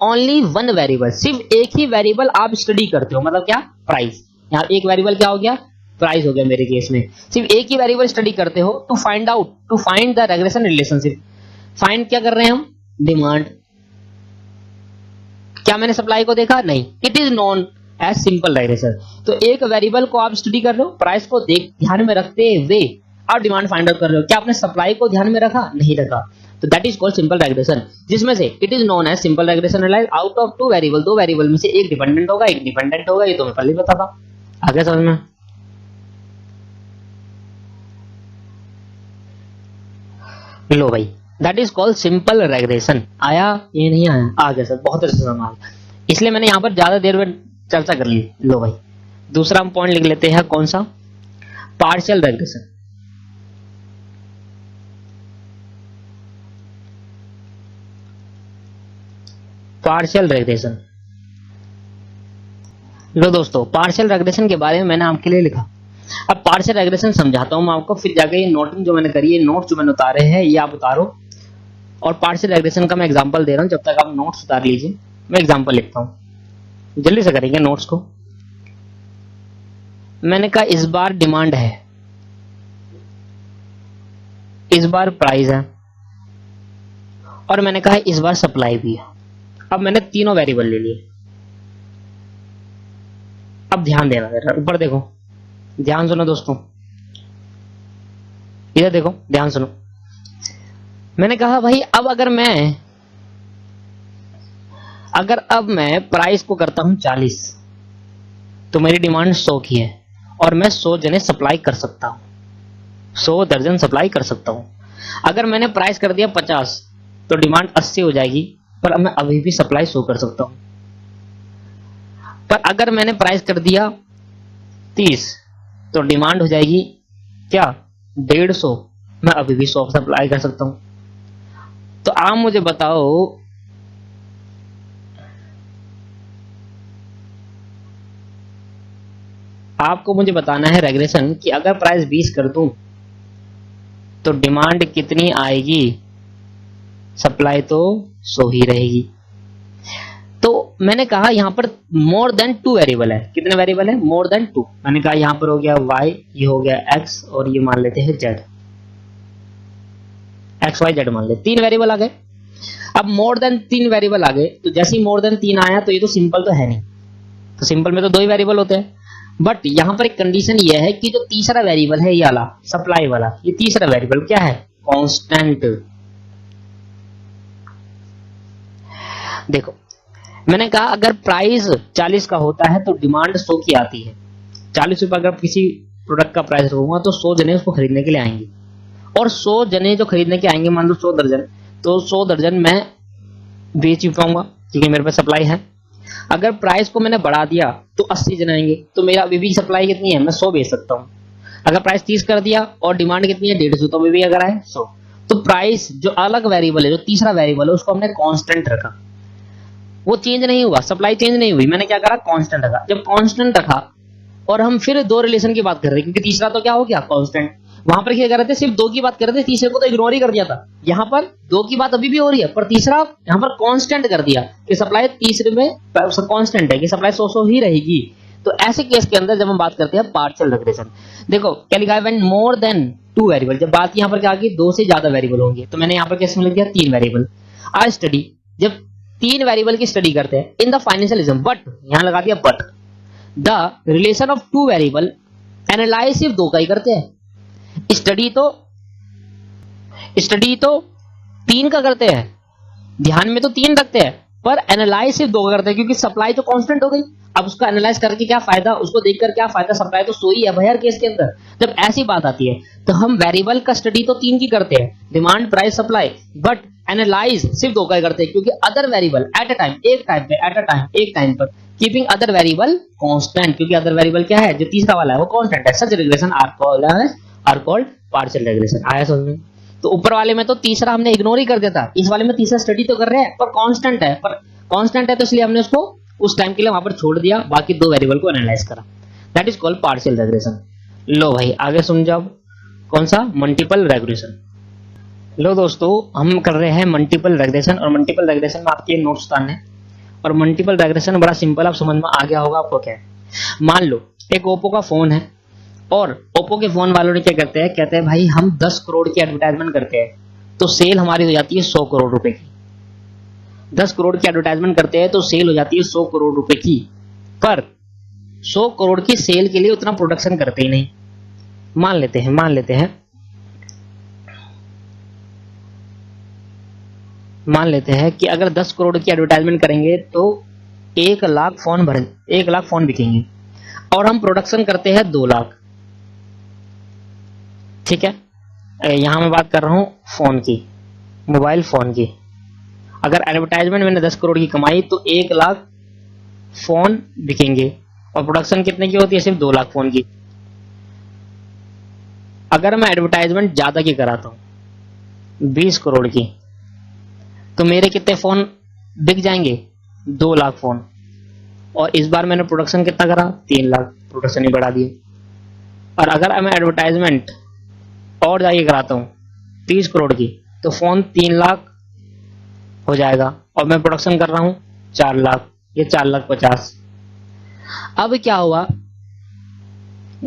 only one variable, सिर्फ एक ही वेरिएबल आप स्टडी करते हो, मतलब क्या? प्राइस। यहाँ एक वेरिएबल क्या हो गया? प्राइस हो गया मेरे केस में। सिर्फ एक ही वेरिएबल स्टडी करते हो to find the regression relationship. Find क्या कर रहे हैं हम? डिमांड। क्या मैंने सप्लाई को देखा? नहीं। It is known as simple regression. तो एक वेरिएबल को आप स्टडी कर रहे हो, प्राइस को ध्यान में रखते हुए आप डिमांड फाइंड आउट कर रहे हो। क्या आपने सप्लाई को ध्यान में रखा? नहीं रखा। तो that is called simple regression, जिसमें से it is known as simple regression analyse out of 2 variable. 2 variable में से एक डिपेंडेंट होगा, एक डिपेंडेंट होगा, ये तो मैं पहले ही बता था। आगे समझ में? लो भाई, that is called simple regression. आया? ये नहीं आया? आ गया सर, बहुत अच्छे से समझ, इसलिए मैंने यहां पर ज्यादा देर में चर्चा कर ली। लो भाई, दूसरा हम पॉइंट लिख लेते हैं, कौन सा? Partial regression. Partial regression. लो दोस्तों, पार्शियल रेग्रेशन के बारे में मैंने आपके लिए लिखा। अब पार्शियल रेग्रेशन समझाता हूं मैं आपको, फिर जाके ये नोटिंग जो मैंने करी है, नोट्स जो मैंने उतारे हैं, ये आप उतारो। और पार्शियल रेग्रेशन का मैं एग्जांपल दे रहा हूं, जब तक आप नोट्स उतार लीजिए, मैं एग्जांपल लिखता हूं। जल्दी से करेंगे नोट्स को। मैंने कहा इस बार डिमांड है, इस बार प्राइस है, और मैंने कहा इस बार सप्लाई भी है। अब मैंने तीनों वेरिएबल ले लिए। अब ध्यान देना जरा, ऊपर देखो, ध्यान सुनो दोस्तों, इधर देखो, ध्यान सुनो। मैंने कहा भाई अब अब मैं प्राइस को करता हूं 40, तो मेरी डिमांड 100 की है और मैं 100 जने सप्लाई कर सकता हूं, 100 दर्जन सप्लाई कर सकता हूं। अगर मैंने प्राइस कर दिया 50 तो डिमांड 80 हो जाएगी, पर मैं अभी भी सप्लाई 100 कर सकता हूं। पर अगर मैंने प्राइस कर दिया 30 तो डिमांड हो जाएगी क्या? 150, मैं अभी भी 100 सप्लाई कर सकता हूं। तो आप मुझे बताओ, आपको मुझे बताना है रेग्रेशन कि अगर प्राइस 20 कर दूं तो डिमांड कितनी आएगी? सप्लाई तो 100 ही रहेगी। तो मैंने कहा यहां पर मोर देन 2 वेरिएबल है। कितने वेरिएबल है? More than 2। मैंने कहा यहां पर हो गया y, ये हो गया x, और ये मान लेते हैं z, x y z मान ले। 3 वेरिएबल आ गए। अब मोर देन 3 वेरिएबल आ गए, तो जैसे ही मोर देन 3 आया तो ये तो सिंपल तो है नहीं, तो सिंपल में तो दो ही वेरिएबल होते हैं, बट यहां पर एक कंडीशन ये है कि जो तीसरा वेरिएबल है ये वाला सप्लाई वाला, ये तीसरा वेरिएबल क्या है, कांस्टेंट। देखो मैंने कहा अगर प्राइस 40 का होता है तो डिमांड 100 की आती है। 40 रुपए अगर किसी प्रोडक्ट का प्राइस रखूंगा तो 100 जने उसको खरीदने के लिए आएंगे, और 100 जने जो खरीदने के आएंगे, मान लो 100 दर्जन, तो 100 दर्जन मैं बेच ही पाऊंगा क्योंकि मेरे पास सप्लाई है। अगर प्राइस को मैंने बढ़ा दिया तो 80 जने आएंगे, तो मेरा अभी भी सप्लाई कितनी है, मैं 100 बेच सकता हूँ। अगर प्राइस 30 कर दिया और डिमांड कितनी है 150, तो अभी भी अगर आए 100। तो प्राइस जो अलग वेरिएबल है, जो तीसरा वेरिएबल है, उसको हमने कांस्टेंट रखा, वो चेंज नहीं हुआ, सप्लाई चेंज नहीं हुई, मैंने क्या करा, कांस्टेंट रखा। जब कांस्टेंट रखा और हम फिर दो रिलेशन की बात कर रहे हैं, क्योंकि तीसरा तो क्या हो गया, कांस्टेंट। वहां पर क्या कर रहे थे, सिर्फ दो की बात कर रहे थे, तीसरे को तो इग्नोर ही कर दिया था। यहाँ पर दो की बात अभी भी हो रही है, पर तीसरा यहाँ पर कांस्टेंट कर दिया कि सप्लाई तीसरे में कांस्टेंट है कि सप्लाई 100 ही रहेगी। तो ऐसे केस के अंदर जब हम बात करते हैं पार्शियल रिग्रेशन, देखो क्या लिखा है, व्हेन मोर देन 2 वेरिएबल, जब बात यहाँ पर क्या आ गई, 2 से ज्यादा वेरिएबल होंगे, तो मैंने यहाँ पर केस में लिख दिया 3 वेरिएबल आर स्टडी, जब 3 वेरिएबल की स्टडी करते हैं इन द फाइनेंशियलिज्म, बट यहां लगा दिया but the relation of 2 variable analyse सिर्फ 2 का ही करते हैं। स्टडी तो 3 का करते हैं, ध्यान में तो 3 रखते हैं, पर एनालाइज सिर्फ 2 का करते हैं, क्योंकि सप्लाई तो कांस्टेंट हो गई। अब उसका एनालाइज करके क्या फायदा, उसको देखकर क्या फायदा, सप्लाई तो 100 ही है भाई हर केस के अंदर। जब ऐसी बात आती है तो हम वेरिएबल का स्टडी तो 3 की करते हैं, demand price supply, but analyse सिर्फ 2 का ही करते हैं, क्योंकि other variable at a time, एक टाइम पे, एट अ टाइम एक टाइम पर, कीपिंग अदर वेरिएबल कांस्टेंट, क्योंकि अदर वेरिएबल क्या है, जो तीसरा वाला है वो कांस्टेंट है। Such regression are called partial regression. आया समझ में? तो ऊपर वाले में तो तीसरा हमने इग्नोर ही कर दिया था, इस वाले में तीसरा स्टडी तो कर रहे हैं पर कांस्टेंट है, तो इसलिए हमने उसको उस टाइम के लिए वहां पर छोड़ दिया, बाकी 2 वेरिएबल को एनालाइज करा। That is called partial regression. लो भाई आगे सुन जाओ, कौन सा, मल्टीपल रिग्रेशन। लो दोस्तों हम कर रहे हैं मल्टीपल रिग्रेशन, और मल्टीपल रिग्रेशन में आपके नोट्स तान है, और मल्टीपल रिग्रेशन बड़ा सिंपल, आप समझ में आ गया होगा आपको क्या है। मान लो एक ओप्पो का फोन है, और ओप्पो के फोन वालों ने क्या करते हैं, कहते हैं भाई हम 10 करोड़ की एडवर्टाइजमेंट करते हैं तो सेल हमारी हो जाती है 100 करोड़ रुपए की। 10 करोड़ की एडवर्टाइजमेंट करते हैं तो सेल हो जाती है 100 करोड़ रुपए की, पर 100 करोड़ की सेल के लिए उतना प्रोडक्शन करते ही नहीं। मान लेते हैं कि अगर 10 करोड़ की एडवर्टाइजमेंट करेंगे तो 1 लाख फोन बिकेंगे, और हम प्रोडक्शन करते हैं 2 लाख। ठीक है, यहां मैं बात कर रहा हूं फोन की, मोबाइल फोन की। अगर एडवर्टाइजमेंट मैंने 10 करोड़ की कमाई तो 1 लाख फोन बिकेंगे, और प्रोडक्शन कितने की होती है, सिर्फ 2 लाख फोन की। अगर मैं एडवर्टाइजमेंट ज्यादा की कराता हूं 20 करोड़ की, तो मेरे कितने फोन बिक जाएंगे, 2 लाख फोन, और इस बार मैंने प्रोडक्शन कितना करा, 3 लाख, प्रोडक्शन ही बढ़ा दिए। और अगर मैं एडवर्टाइजमेंट और जाके कराता हूं 30 करोड़ की, तो फोन 3 लाख हो जाएगा, और मैं प्रोडक्शन कर रहा हूं 4 लाख, ये 4 लाख 50। अब क्या हुआ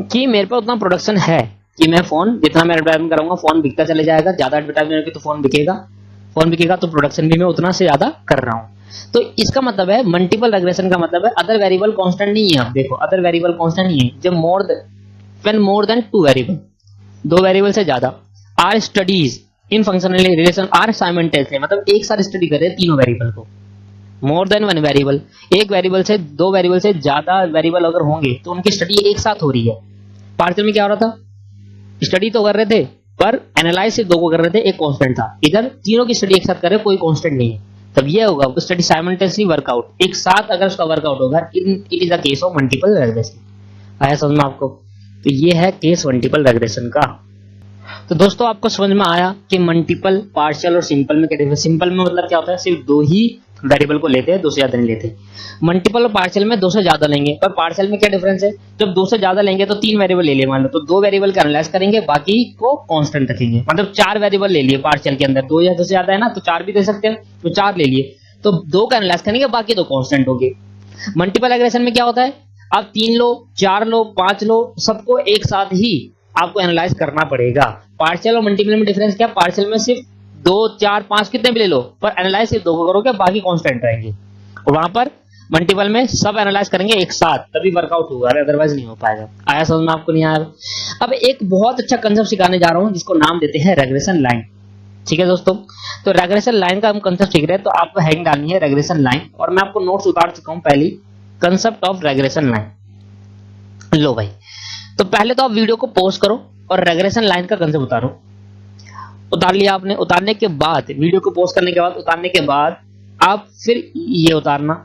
कि मेरे पास उतना प्रोडक्शन है कि मैं फोन, जितना मैं एडवर्टाइजमेंट कराऊंगा फोन बिकता चले जाएगा, ज्यादा एडवर्टाइजमेंट होगी तो फोन बिकेगा, तो प्रोडक्शन भी मैं उतना से ज्यादा कर रहा हूं। तो इसका मतलब है मल्टीपल रिग्रेशन का मतलब है अदर वेरिएबल कांस्टेंट नहीं है। आप देखो अदर वेरिएबल कांस्टेंट नहीं है, जब मोर देन 2 वेरिएबल, 2 वेरिएबल से ज्यादा, or studies in functional relation or simultaneously, मतलब एक साथ स्टडी कर रहे हैं तीनों वेरिएबल को। मोर देन 1 वेरिएबल, एक वेरिएबल से 2 वेरिएबल से ज्यादा वेरिएबल अगर होंगे तो उनकी स्टडी एक साथ हो रही है। पार्शियल में क्या हो रहा था, स्टडी तो कर रहे थे पर एनालाइज से 2 को कर रहे थे, एक कांस्टेंट था। इधर तीनों की स्टडी एक साथ कर रहे, कोई कांस्टेंट नहीं है, तब ये होगा स्टडी साइमल्टेनियसली वर्कआउट, एक साथ अगर उसका वर्कआउट होगा, it is a case of multiple regression. आया समझ में आपको? तो ये है केस मल्टीपल रिग्रेशन का। तो दोस्तों आपको समझ में आया कि मल्टीपल, पार्शियल और सिंपल में क्या डिफरेंस। सिंपल में मतलब क्या होता है, सिर्फ 2 ही वेरिएबल को लेते हैं, 2 से ज्यादा नहीं लेते। मल्टीपल और पार्शियल में 2 से ज्यादा लेंगे, पर पार्शियल में क्या डिफरेंस है, जब 2 से ज्यादा लेंगे तो 3 वेरिएबल ले लिए मान लो, तो 2 वेरिएबल का एनालाइज करेंगे, बाकी को कांस्टेंट रखेंगे। मतलब 4 वेरिएबल ले लिए पार्शियल के अंदर, 2 या 2 से ज्यादा है ना, तो 4 भी दे सकते हैं, तो 4 ले लिए, तो 2 का एनालाइज करेंगे, बाकी तो कांस्टेंट होंगे। मल्टीपल रिग्रेशन में क्या होता है, आप 3 लो, 4 लो, 5 लो, सबको एक साथ ही आपको एनालाइज करना पड़ेगा। पार्शियल और मल्टीपल में डिफरेंस क्या, पार्शियल में सिर्फ 2, 4, 5 कितने भी ले लो, पर एनालाइज सिर्फ 2 को करोगे, बाकी कांस्टेंट रहेंगे। और वहां पर मल्टीपल में सब एनालाइज करेंगे एक साथ, तभी वर्कआउट होगा, अदरवाइज नहीं हो पाएगा। आया समझ में आपको? नहीं आया? अब एक बहुत अच्छा कंसेप्ट सिखाने जा रहा हूं जिसको नाम देते हैं रेग्रेशन लाइन। ठीक है दोस्तों, तो रेग्रेशन लाइन का हम कंसेप्ट सीख रहे हैं, तो आपको हेडिंग डालनी है रेग्रेशन लाइन, और मैं आपको नोट्स उतार चुका हूं पहली, कंसेप्ट ऑफ रेग्रेशन लाइन। लो भाई, तो पहले तो आप वीडियो को पॉज करो और रेग्रेशन लाइन का कंसेप्ट उतारो। उतार लिया आपने? उतारने के बाद, वीडियो को पॉज करने के बाद, उतारने के बाद आप फिर ये उतारना,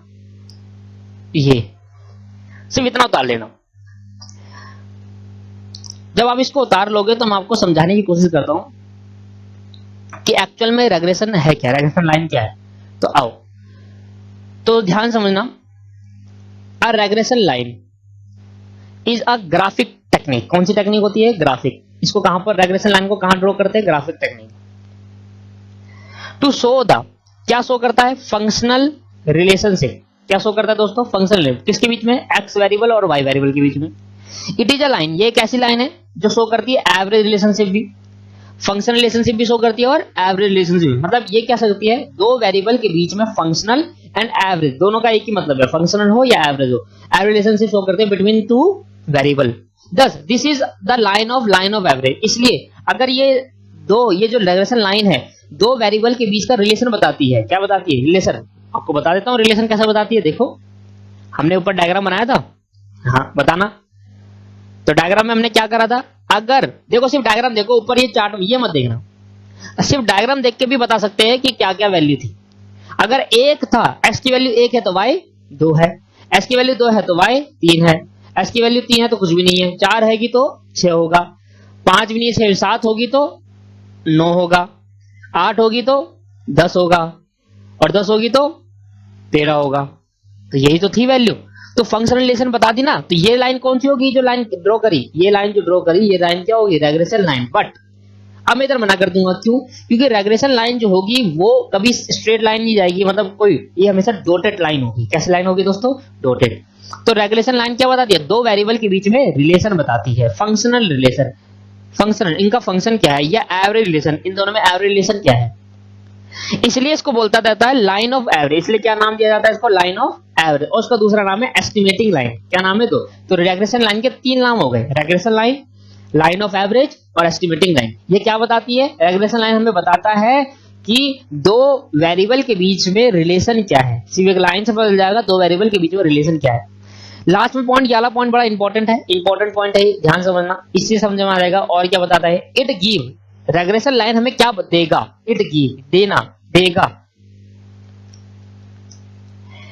ये सिर्फ इतना उतार लेना। जब आप इसको उतार लोगे तो मैं आपको समझाने की कोशिश करता हूं कि एक्चुअल में रेग्रेशन है क्या, रेग्रेशन लाइन क्या है। तो आओ, तो ध्यान समझना, a regression line is a graphic technique. कौन सी टेक्निक होती है? ग्राफिक। इसको कहां पर, रेग्रेशन लाइन को कहां ड्रॉ करते हैं? Graphic technique. To show the, क्या शो करता है? Functional relationship. क्या शो करता है दोस्तों? Functional relationship. किसके बीच में? एक्स वेरिएबल और वाई वेरिएबल के बीच में। इट इज अ लाइन, ये एक ऐसी लाइन है जो शो करती है एवरेज रिलेशनशिप भी, फंक्शनल रिलेशनशिप भी शो करती है और एवरेज रिलेशनशिप भी। मतलब ये क्या सकती है? दो वेरिएबल के बीच में फंक्शनल एंड एवरेज, दोनों का एक ही मतलब है, फंक्शनल हो या एवरेज हो, एवरेज रिलेशनशिप शो करते हैं बिटवीन टू वेरिएबल। दस this is the line of average. इसलिए अगर ये जो रेग्रेशन लाइन है, दो वेरिएबल के बीच का रिलेशन बताती है। क्या बताती है? रिलेशन। आपको बता देता हूं रिलेशन कैसे बताती है। देखो, हमने ऊपर डायग्राम बनाया था, हाँ बताना। तो डायग्राम में हमने क्या करा था? अगर देखो, सिर्फ डायग्राम देखो, ऊपर ये चार्ट ये मत देखना, सिर्फ डायग्राम देख के भी बता सकते हैं कि क्या क्या वैल्यू थी। अगर एक था, एक्स की वैल्यू एक है तो वाई दो है, एक्स की वैल्यू दो है तो वाई तीन है, एक्स की वैल्यू तीन है तो कुछ भी नहीं है, चार हैगी तो छह होगा, पांच भी नहीं है, सात होगी तो नौ होगा, आठ होगी तो 10 होगा, और 10 होगी तो 13 होगा। तो यही तो थी वैल्यू। तो फंक्शनल रिलेशन बता दी ना। तो ये लाइन कौन सी होगी? जो लाइन ड्रॉ करी, ये लाइन जो ड्रॉ करी, ये लाइन क्या होगी? Regression line. बट अब मैं इधर मना कर दूंगा, क्यों? क्योंकि रेग्रेशन लाइन जो होगी वो कभी स्ट्रेट लाइन नहीं जाएगी, मतलब कोई, ये हमेशा डॉटेड लाइन होगी। कैसी लाइन होगी दोस्तों? डॉटेड। तो रेग्रेशन लाइन क्या बताती है? दो वेरिएबल के बीच में रिलेशन बताती है, फंक्शनल रिलेशन। फंक्शनल, इनका फंक्शन क्या है, या एवरेज रिलेशन, इन दोनों में एवरेज रिलेशन क्या है, इसलिए इसको बोलता जाता है लाइन ऑफ एवरेज। इसलिए क्या नाम दिया जाता है इसको? Line of average. और उसका दूसरा नाम है एस्टिमेटिंग लाइन। क्या नाम है? तो रेग्रेशन लाइन के तीन नाम हो गए, regression line, line of average और एस्टिमेटिंग लाइन। ये क्या बताती है? रेग्रेशन लाइन हमें बताता है कि दो वेरिएबल के बीच में रिलेशन क्या है। सिर्फ एक लाइन से पता जाएगा दो वेरिएबल के बीच में रिलेशन क्या है। लास्ट में पॉइंट, ये वाला पॉइंट बड़ा इंपॉर्टेंट है, इंपॉर्टेंट पॉइंट है, ध्यान समझना, इससे समझ में आ जाएगा। और क्या बताता है? इट गिव, रेग्रेशन लाइन हमें क्या देगा? इट गिव, देना, देगा।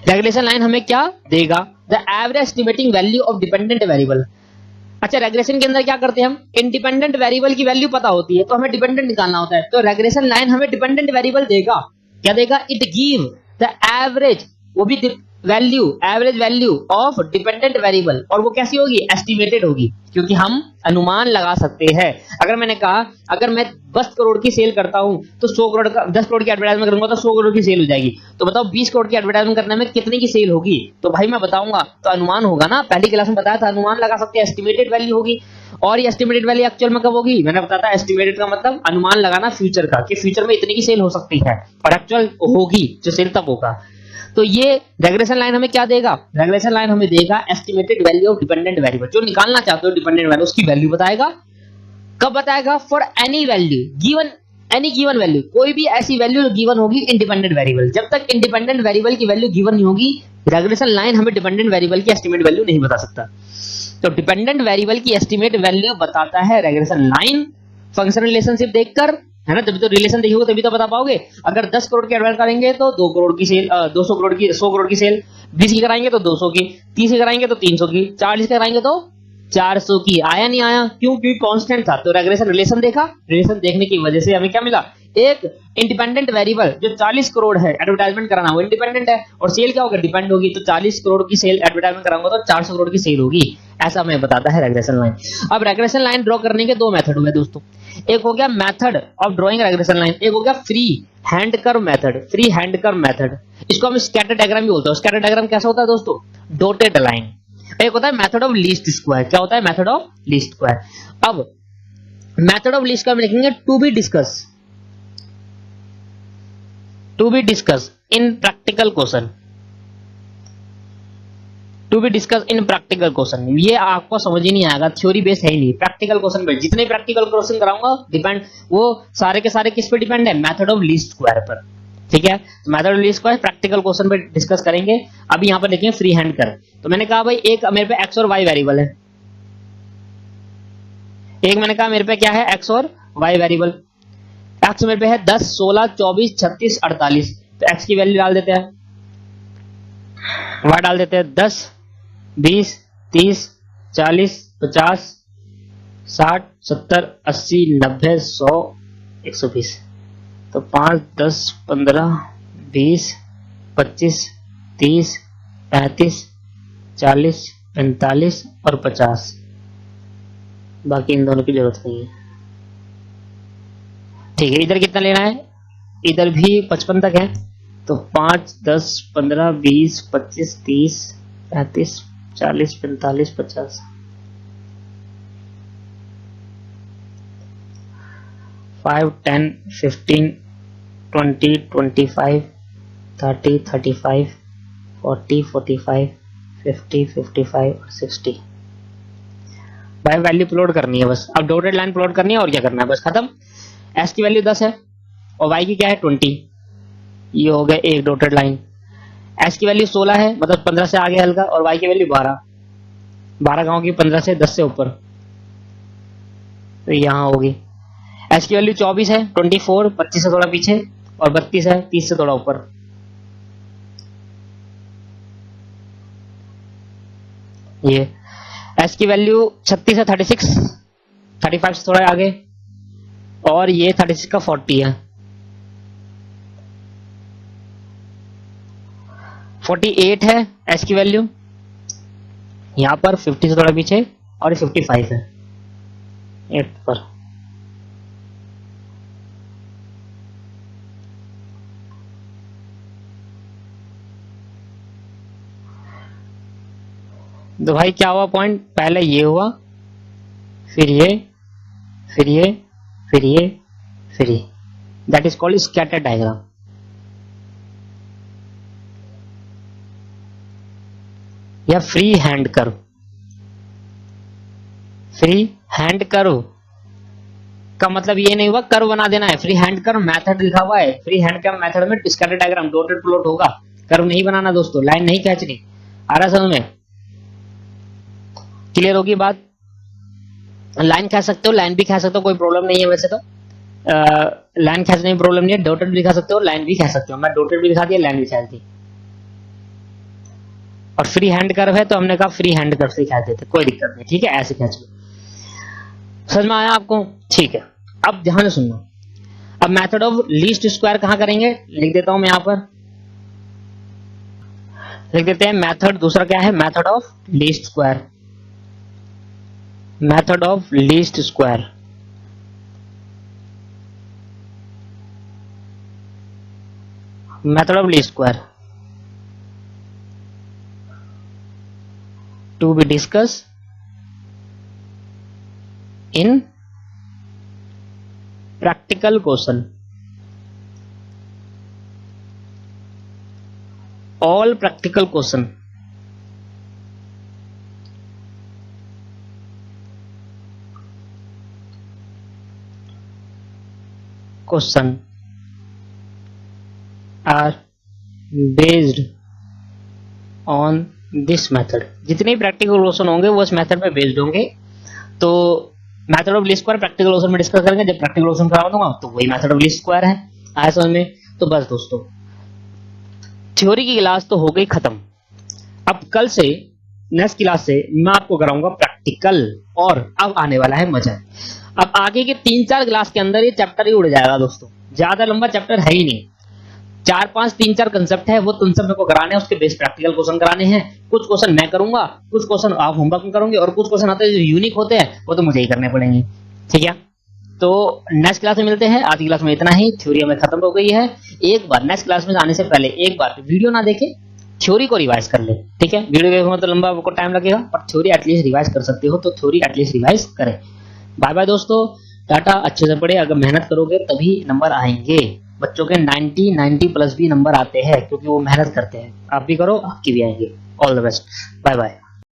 रेग्रेशन लाइन हमें क्या देगा? The average estimating value of dependent variable. अच्छा, रेग्रेशन के अंदर क्या करते हैं हम? इंडिपेंडेंट वेरिएबल की वैल्यू पता होती है तो हमें डिपेंडेंट निकालना होता है। तो रेग्रेशन लाइन हमें डिपेंडेंट वेरिएबल देगा। क्या देगा? इट गिव द एवरेज, वो भी value, average value of dependent variable. और वो कैसी होगी? एस्टिमेटेड होगी, क्योंकि हम अनुमान लगा सकते हैं। अगर मैंने कहा अगर मैं 10 करोड़ की सेल करता हूं तो 100 करोड़ का, 10 करोड़ की एडवर्टाइजमेंट करूंगा तो 100 करोड़ की सेल हो जाएगी। तो बताओ 20 करोड़ की एडवर्टाइजमेंट करने में कितने की सेल होगी? तो भाई मैं बताऊंगा, तो अनुमान होगा ना। पहली क्लास में बताया था अनुमान लगा सकते हैं, एस्टिमेटेड वैल्यू होगी। और ये एस्टिमेटेड वैल्यू एक्चुअल में कब होगी? मैंने बताया था एस्टिमेटेड का मतलब अनुमान लगाना फ्यूचर का, कि फ्यूचर में इतनी की सेल हो सकती है, और एक्चुअल होगी जो सेल तब होगा। तो ये रेग्रेशन लाइन हमें क्या देगा? रेग्रेशन लाइन हमें देगा estimated value of dependent variable. जो निकालना चाहते हो डिपेंडेंट वैल्यू, उसकी वैल्यू बताएगा। कब बताएगा? For any value given, any given value, कोई भी ऐसी वैल्यू गिवन होगी इंडिपेंडेंट वेरिएबल। जब तक इंडिपेंडेंट वेरिएबल की वैल्यू गिवन नहीं होगी, रेग्रेशन लाइन हमें डिपेंडेंट वेरिएबल की एस्टिमेट वैल्यू नहीं बता सकता। तो डिपेंडेंट वेरिएबल की एस्टिमेट वैल्यू बताता है रेग्रेशन लाइन, फंक्शनल रिलेशनशिप देखकर, है ना। तभी तो रिलेशन देखोगे तभी तो बता पाओगे। अगर 10 करोड़ की एडवर्टाइज करेंगे तो 2 करोड़ की सेल, 200 करोड़ की, 100 करोड़ की सेल, 20 की कराएंगे तो 200 की, 30 की कराएंगे तो 300 की, 40 की कराएंगे तो 400 की। आया नहीं आया? क्यों? क्योंकि कांस्टेंट था। तो रेग्रेशन रिलेशन देखा, रिलेशन देखने की वजह से हमें क्या मिला? एक इंडिपेंडेंट वेरिएबल जो 40 करोड़ है एडवर्टाइजमेंट कराना, वो इंडिपेंडेंट है, और सेल क्या होगा? डिपेंड होगी। तो 40 करोड़ की सेल एडवर्टाइजमेंट कराऊंगा तो 400 करोड़ की सेल होगी। ऐसा हमें बताता है रेग्रेशन लाइन। अब रेग्रेशन लाइन ड्रॉ करने के दो मेथड हुए दोस्तों। एक हो गया method of drawing regression line, एक हो गया free hand curve method. Free hand curve method, इसको हम स्कैटर डायग्राम भी बोलते हैं। स्कैटर डायग्राम कैसा होता है दोस्तों? Dotted line. एक होता है मेथड ऑफ लीस्ट स्क्वायर। क्या होता है? Method of least square. अब मेथड ऑफ लीस्ट स्क्वायर में लिखेंगे to be discuss in practical question. To be discuss in practical question. ये आपको समझ ही नहीं आएगा, थ्योरी बेस है ही नहीं। प्रैक्टिकल क्वेश्चन पे जितने प्रैक्टिकल क्वेश्चन कराऊंगा डिपेंड, वो सारे के सारे किस पे डिपेंड है, मेथड ऑफ लीस्ट स्क्वायर पर। ठीक है, तो method of least square practical question पे डिस्कस करेंगे। अभी यहाँ पर देखिए फ्री हैंड कर, तो मैंने कहा भाई एक मेरे पे एक्स और वाई वेरिएबल है, एक मैंने कहा मेरे पे क्या है, एक्स और वाई वेरिएबल। एक्स मेरे पे है 10, 16, 24, 36, 48, तो एक्स की वैल्यू डाल देते हैं, वाई डाल देते हैं 10, 20, 30, 40, 50, 60, 70, 80, 90, 100, 120। तो 5, 10, 15, 20, 25, 30, 35, 40, 45 और 50। बाकी इन दोनों की जरूरत नहीं है। ठीक है, इधर कितना लेना है, इधर भी 55 तक है, तो 5, 10, 15, 20, 25, 30, 35, 40, 45, 50। 5, 10, 15, 20, 25, 30, 35, 40, 45, 50, 55 और 60। भाई वैल्यू प्लॉट करनी है बस, अब डॉटेड लाइन प्लॉट करनी है और क्या करना है, बस खत्म। एस की वैल्यू 10 है और वाई की क्या है 20, ये हो गया एक डॉटेड लाइन। एस की वैल्यू 16 है, मतलब 15 से आगे हल्का, और वाई की वैल्यू 12, 12 गांव की 15 से 10 से ऊपर, तो यहां होगी। एस की वैल्यू 24 है, 24, 25 से थोड़ा पीछे, और 32 है, 30 से थोड़ा ऊपर। ये एस की वैल्यू 36 है, 36, 35 से थोड़ा आगे, और ये 36 का 40 है, 48 है एस की वैल्यू, यहां पर 50 से थोड़ा पीछे, और 55 है 8 पर। तो भाई क्या हुआ पॉइंट, पहले ये हुआ, फिर ये, फिर ये, फिर ये, फिर ये, that is called scatter diagram. या free hand curve, free hand curve का मतलब ये नहीं हुआ कर्व बना देना है, फ्री हैंड कर्व मेथड लिखा हुआ है, फ्री हैंड कर्व मेथड में स्कैटर डायग्राम डॉटेड प्लॉट होगा, कर्व नहीं बनाना दोस्तों, लाइन नहीं खींचनी। आ रहा समझ में, क्लियर होगी बात। लाइन खींच सकते हो, लाइन भी खींच सकते हो, कोई प्रॉब्लम नहीं है वैसे तो, लाइन खींचने में प्रॉब्लम नहीं है, डॉटेड भी दिखा सकते हो, लाइन भी खींच सकते हो, मैं डॉटेड भी दिखा दिया, लाइन भी खींच दी। और फ्री हैंड कर्व है तो हमने कहा फ्री हैंड कर्व से खींच देते, कोई दिक्कत नहीं, ठीक है, ऐसे खींच लो। समझ में आया आपको, ठीक है। अब ध्यान से सुनना, अब मेथड ऑफ लीस्ट स्क्वायर कहां करेंगे, लिख देता हूं मैं यहां पर, लिख देते हैं मेथड दूसरा क्या है, method of least square, method of least square. Method of least square to be discuss in practical question, all practical question. Question are based on this method, जितने प्रैक्टिकल क्वेश्चन होंगे वो इस मेथड पे based होंगे। तो method of least square practical question में discuss करेंगे, जब प्रैक्टिकल क्वेश्चन करा दूंगा तो वही मेथड ऑफ लीस्ट स्क्वायर है। आया समझ में। तो बस दोस्तों थ्योरी की क्लास तो हो गई खत्म, अब कल से नेक्स्ट क्लास से मैं आपको कराऊंगा प्रैक्टिकल, और अब आने वाला है मजा। अब आगे के 3-4 क्लास के अंदर ये चैप्टर ही उड़ जाएगा दोस्तों, ज्यादा लंबा चैप्टर है ही नहीं, 4-5 3-4 कंसेप्ट है, वो तुम सब मेरे को कराने हैं, उसके बेस प्रैक्टिकल क्वेश्चन कराने हैं। कुछ क्वेश्चन मैं करूंगा, कुछ क्वेश्चन आप होमवर्क में करोगे, और कुछ क्वेश्चन आते हैं जो यूनिक होते हैं वो तो मुझे ही करने पड़ेंगे, ठीक है। तो नेक्स्ट क्लास में मिलते हैं, आज की क्लास में इतना ही, थ्योरी हमें खत्म हो गई है। एक बार नेक्स्ट क्लास में आने से पहले एक बार वीडियो ना देखे, थ्योरी को रिवाइज कर ले, ठीक है। वीडियो देखो तो लंबा आपको टाइम लगेगा, पर थ्योरी एटलीस्ट रिवाइज कर सकते हो, तो थ्योरी एटलीस्ट रिवाइज करें। बाय बाय दोस्तों, टाटा। अच्छे से पढ़े, अगर मेहनत करोगे तभी नंबर आएंगे। बच्चों के 90 प्लस भी नंबर आते हैं क्योंकि वो मेहनत करते हैं। आप भी करो, आपकी भी आएंगे। All the best, bye bye.